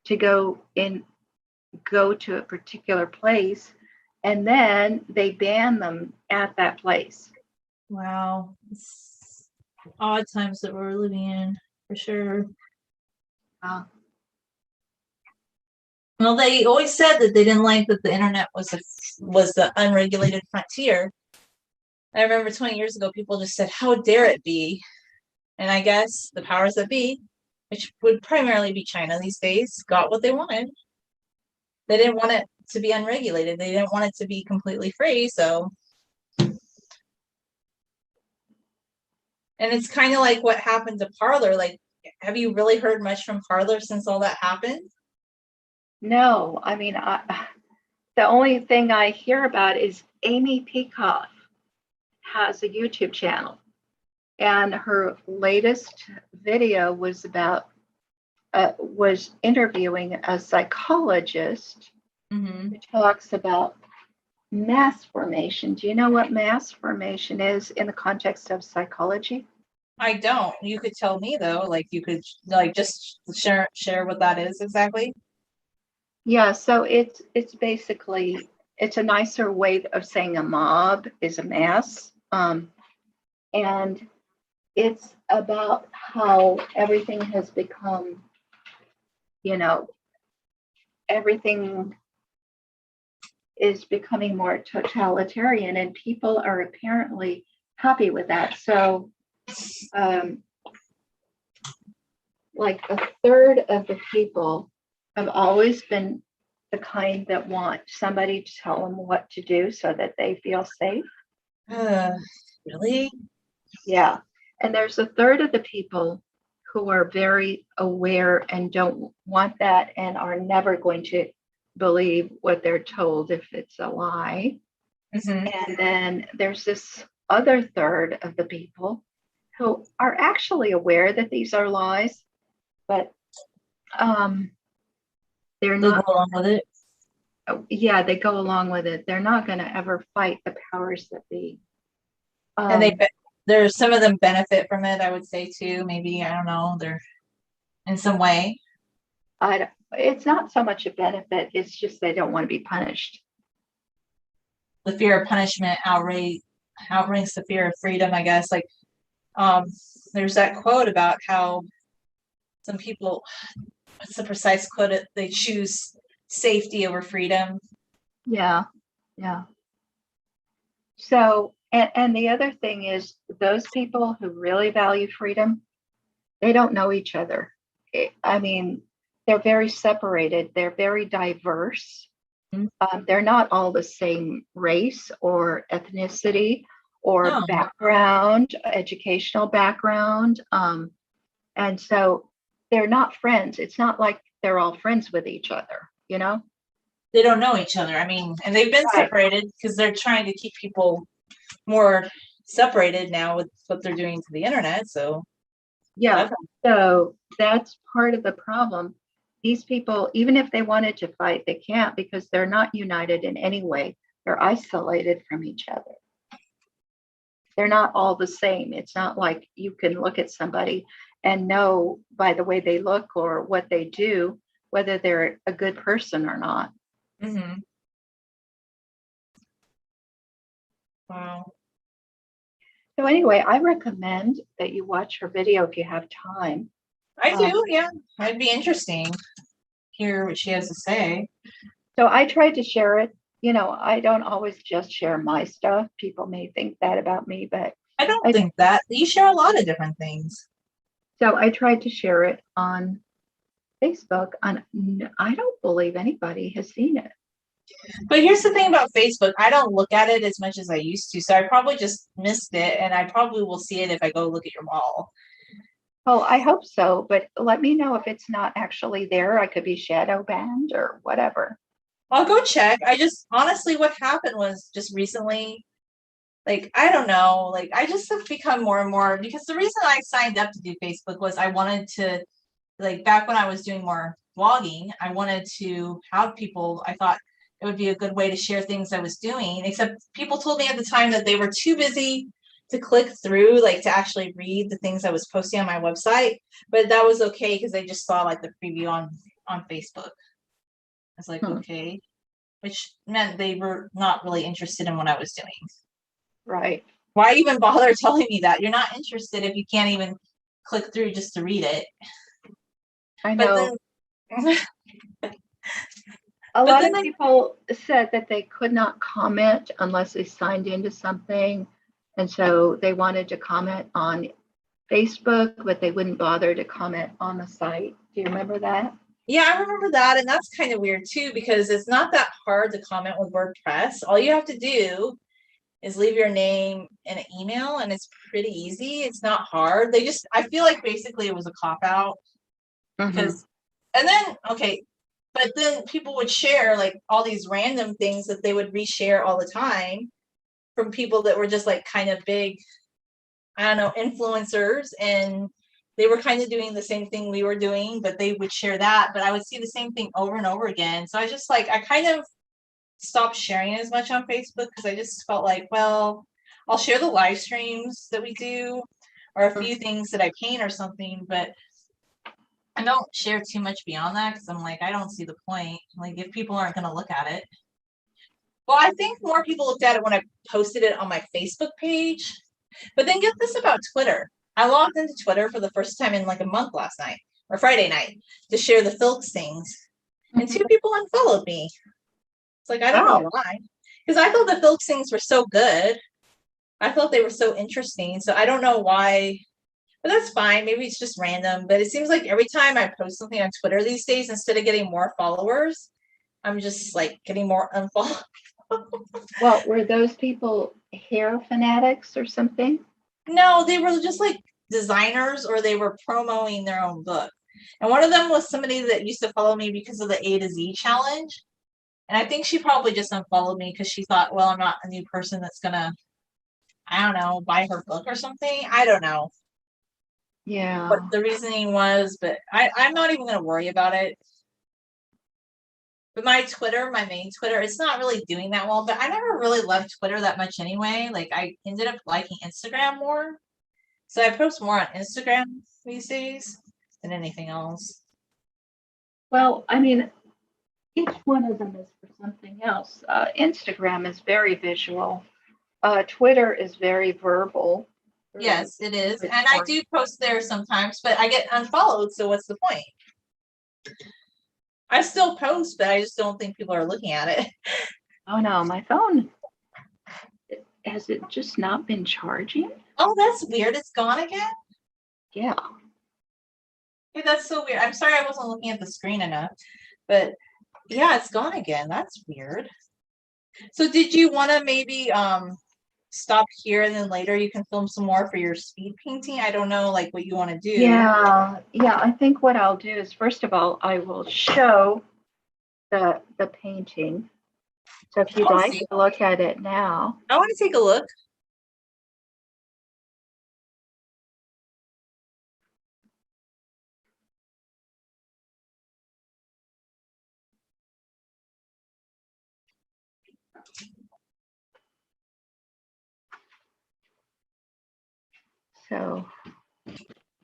to go to a particular place, and then they ban them at that place. Wow. It's odd times that we're living in, for sure. Well, they always said that they didn't like that the internet was the unregulated frontier. I remember 20 years ago, people just said, "How dare it be?" And I guess the powers that be, which would primarily be China these days, got what they wanted. They didn't want it to be unregulated. They didn't want it to be completely free. So, and it's kind of like what happened to Parler. Like, have you really heard much from Parler since all that happened? No, I mean, the only thing I hear about is Amy Peikoff has a YouTube channel, and her latest video was interviewing a psychologist Mm-hmm. who talks about mass formation. Do you know what mass formation is in the context of psychology? I don't. You could tell me though. Like, you could just share what that is exactly. Yeah, so it's basically, it's a nicer way of saying a mob is a mass. And it's about how everything has become, everything is becoming more totalitarian, and people are apparently happy with that. So, like a third of the people have always been the kind that want somebody to tell them what to do so that they feel safe. Really? Yeah. And there's a third of the people who are very aware and don't want that and are never going to believe what they're told if it's a lie. Mm-hmm. And then there's this other third of the people who are actually aware that these are lies, but they're They'll not. go along with it. Yeah, they go along with it. They're not going to ever fight the powers that be. And there's some of them benefit from it, I would say too. Maybe, I don't know, they're in some way. It's not so much a benefit, it's just they don't want to be punished. The fear of punishment outranks the fear of freedom, I guess. Like, there's that quote about how some people, what's the precise quote? They choose safety over freedom. Yeah. So, and the other thing is, those people who really value freedom, they don't know each other. I mean, they're very separated. They're very diverse. Mm-hmm. They're not all the same race or ethnicity or background, educational background. And so they're not friends. It's not like they're all friends with each other, They don't know each other. I mean, and they've been separated because they're trying to keep people more separated now with what they're doing to the internet. So yeah, so that's part of the problem. These people, even if they wanted to fight, they can't because they're not united in any way. They're isolated from each other. They're not all the same. It's not like you can look at somebody and know by the way they look or what they do whether they're a good person or not. Mm-hmm. Wow. So anyway, I recommend that you watch her video if you have time. I do, yeah. It'd be interesting. Hear what she has to say. So I tried to share it. I don't always just share my stuff. People may think that about me, but I don't think that. You share a lot of different things. So I tried to share it on Facebook, and I don't believe anybody has seen it. But here's the thing about Facebook. I don't look at it as much as I used to. So I probably just missed it, and I probably will see it if I go look at your wall. Oh, I hope so, but let me know if it's not actually there. I could be shadow banned or whatever. I'll go check. I just, honestly, what happened was just recently, like, I don't know, like, I just have become more and more, because the reason I signed up to do Facebook was I wanted to, like, back when I was doing more blogging, I wanted to have people, I thought it would be a good way to share things I was doing, except people told me at the time that they were too busy to click through, like, to actually read the things I was posting on my website. But that was okay because they just saw, like, the preview on Facebook. I was like, okay, which meant they were not really interested in what I was doing. Right. Why even bother telling me that? You're not interested if you can't even click through just to read it. I know. A lot of people said that they could not comment unless they signed into something. And so they wanted to comment on Facebook, but they wouldn't bother to comment on the site. Do you remember that? Yeah, I remember that. And that's kind of weird too, because it's not that hard to comment with WordPress. All you have to do is leave your name and an email, and it's pretty easy. It's not hard. I feel like basically it was a cop out. Because, and then, okay, but then people would share like all these random things that they would reshare all the time from people that were just like kind of big, I don't know, influencers, and they were kind of doing the same thing we were doing, but they would share that, but I would see the same thing over and over again. So I just like, I kind of stopped sharing as much on Facebook because I just felt like, well, I'll share the live streams that we do or a few things that I paint or something, but I don't share too much beyond that because I'm like, I don't see the point. Like, if people aren't going to look at it. Well, I think more people looked at it when I posted it on my Facebook page. But then get this about Twitter. I logged into Twitter for the first time in like a month last night or Friday night to share the Filks things. And 2 people unfollowed me. It's like, I don't know why. Because I thought the Filks things were so good. I thought they were so interesting. So I don't know why. But that's fine. Maybe it's just random. But it seems like every time I post something on Twitter these days, instead of getting more followers, I'm just like getting more unfollowed. Well, were those people hair fanatics or something? No, they were just like designers, or they were promoting their own book. And one of them was somebody that used to follow me because of the A to Z challenge. And I think she probably just unfollowed me because she thought, well, I'm not a new person that's gonna, I don't know, buy her book or something. I don't know Yeah. what the reasoning was, but I'm not even gonna worry about it. But my Twitter, my main Twitter, it's not really doing that well. But I never really loved Twitter that much anyway. Like I ended up liking Instagram more. So I post more on Instagram these days than anything else. Well, I mean, each one of them is for something else. Instagram is very visual. Twitter is very verbal. Yes, it is. And I do post there sometimes, but I get unfollowed. So what's the point? I still post, but I just don't think people are looking at it. Oh no, my phone, has it just not been charging? Oh, that's weird. It's gone again? Yeah. Hey, that's so weird. I'm sorry I wasn't looking at the screen enough. But yeah, it's gone again. That's weird. So did you want to maybe stop here and then later you can film some more for your speed painting? I don't know like what you want to do. Yeah, I think what I'll do is, first of all, I will show the painting. So if you'd like to look at it now. I want to take a look. So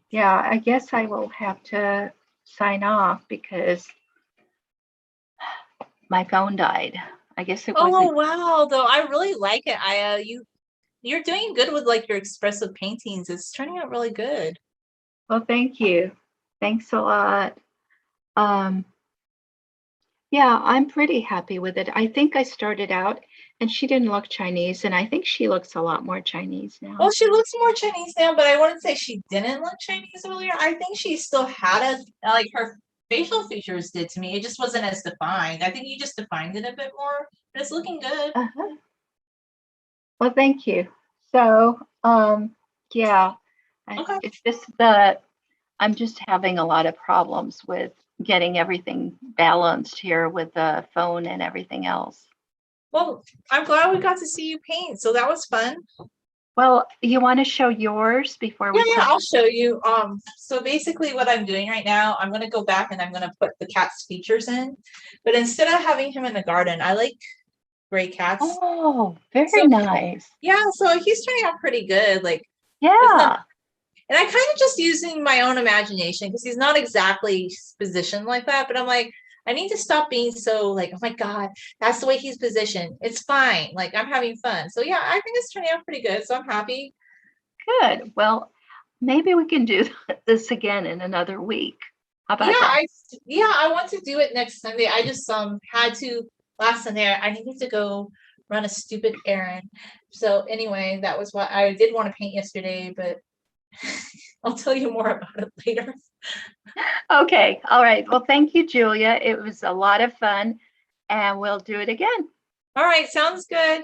yeah, I guess I will have to sign off because my phone died. I guess it was. Oh wow, though I really like it. You're doing good with like your expressive paintings. It's turning out really good. Well, thank you. Thanks a lot. Yeah, I'm pretty happy with it. I think I started out and she didn't look Chinese, and I think she looks a lot more Chinese now. Well, she looks more Chinese now, but I wouldn't say she didn't look Chinese earlier. I think she still had like her facial features did to me. It just wasn't as defined. I think you just defined it a bit more, but it's looking good. Uh-huh. Well, thank you. So, yeah, Okay. it's just that I'm just having a lot of problems with getting everything balanced here with the phone and everything else. Well, I'm glad we got to see you paint. So that was fun. Well, you want to show yours before we Yeah, I'll show you. So basically what I'm doing right now, I'm gonna go back and I'm gonna put the cat's features in. But instead of having him in the garden, I like gray cats. Oh, very nice. Yeah, so he's turning out pretty good. Like, yeah. And I kind of just using my own imagination because he's not exactly positioned like that, but I'm like, I need to stop being so like, oh my God, that's the way he's positioned. It's fine. Like I'm having fun. So yeah, I think it's turning out pretty good. So I'm happy. Good. Well, maybe we can do this again in another week. How about that? I want to do it next Sunday. I just had to last Sunday. I needed to go run a stupid errand. So anyway, that was what I did want to paint yesterday, but I'll tell you more about it later. Okay. All right. Well, thank you, Julia. It was a lot of fun, and we'll do it again. All right. Sounds good.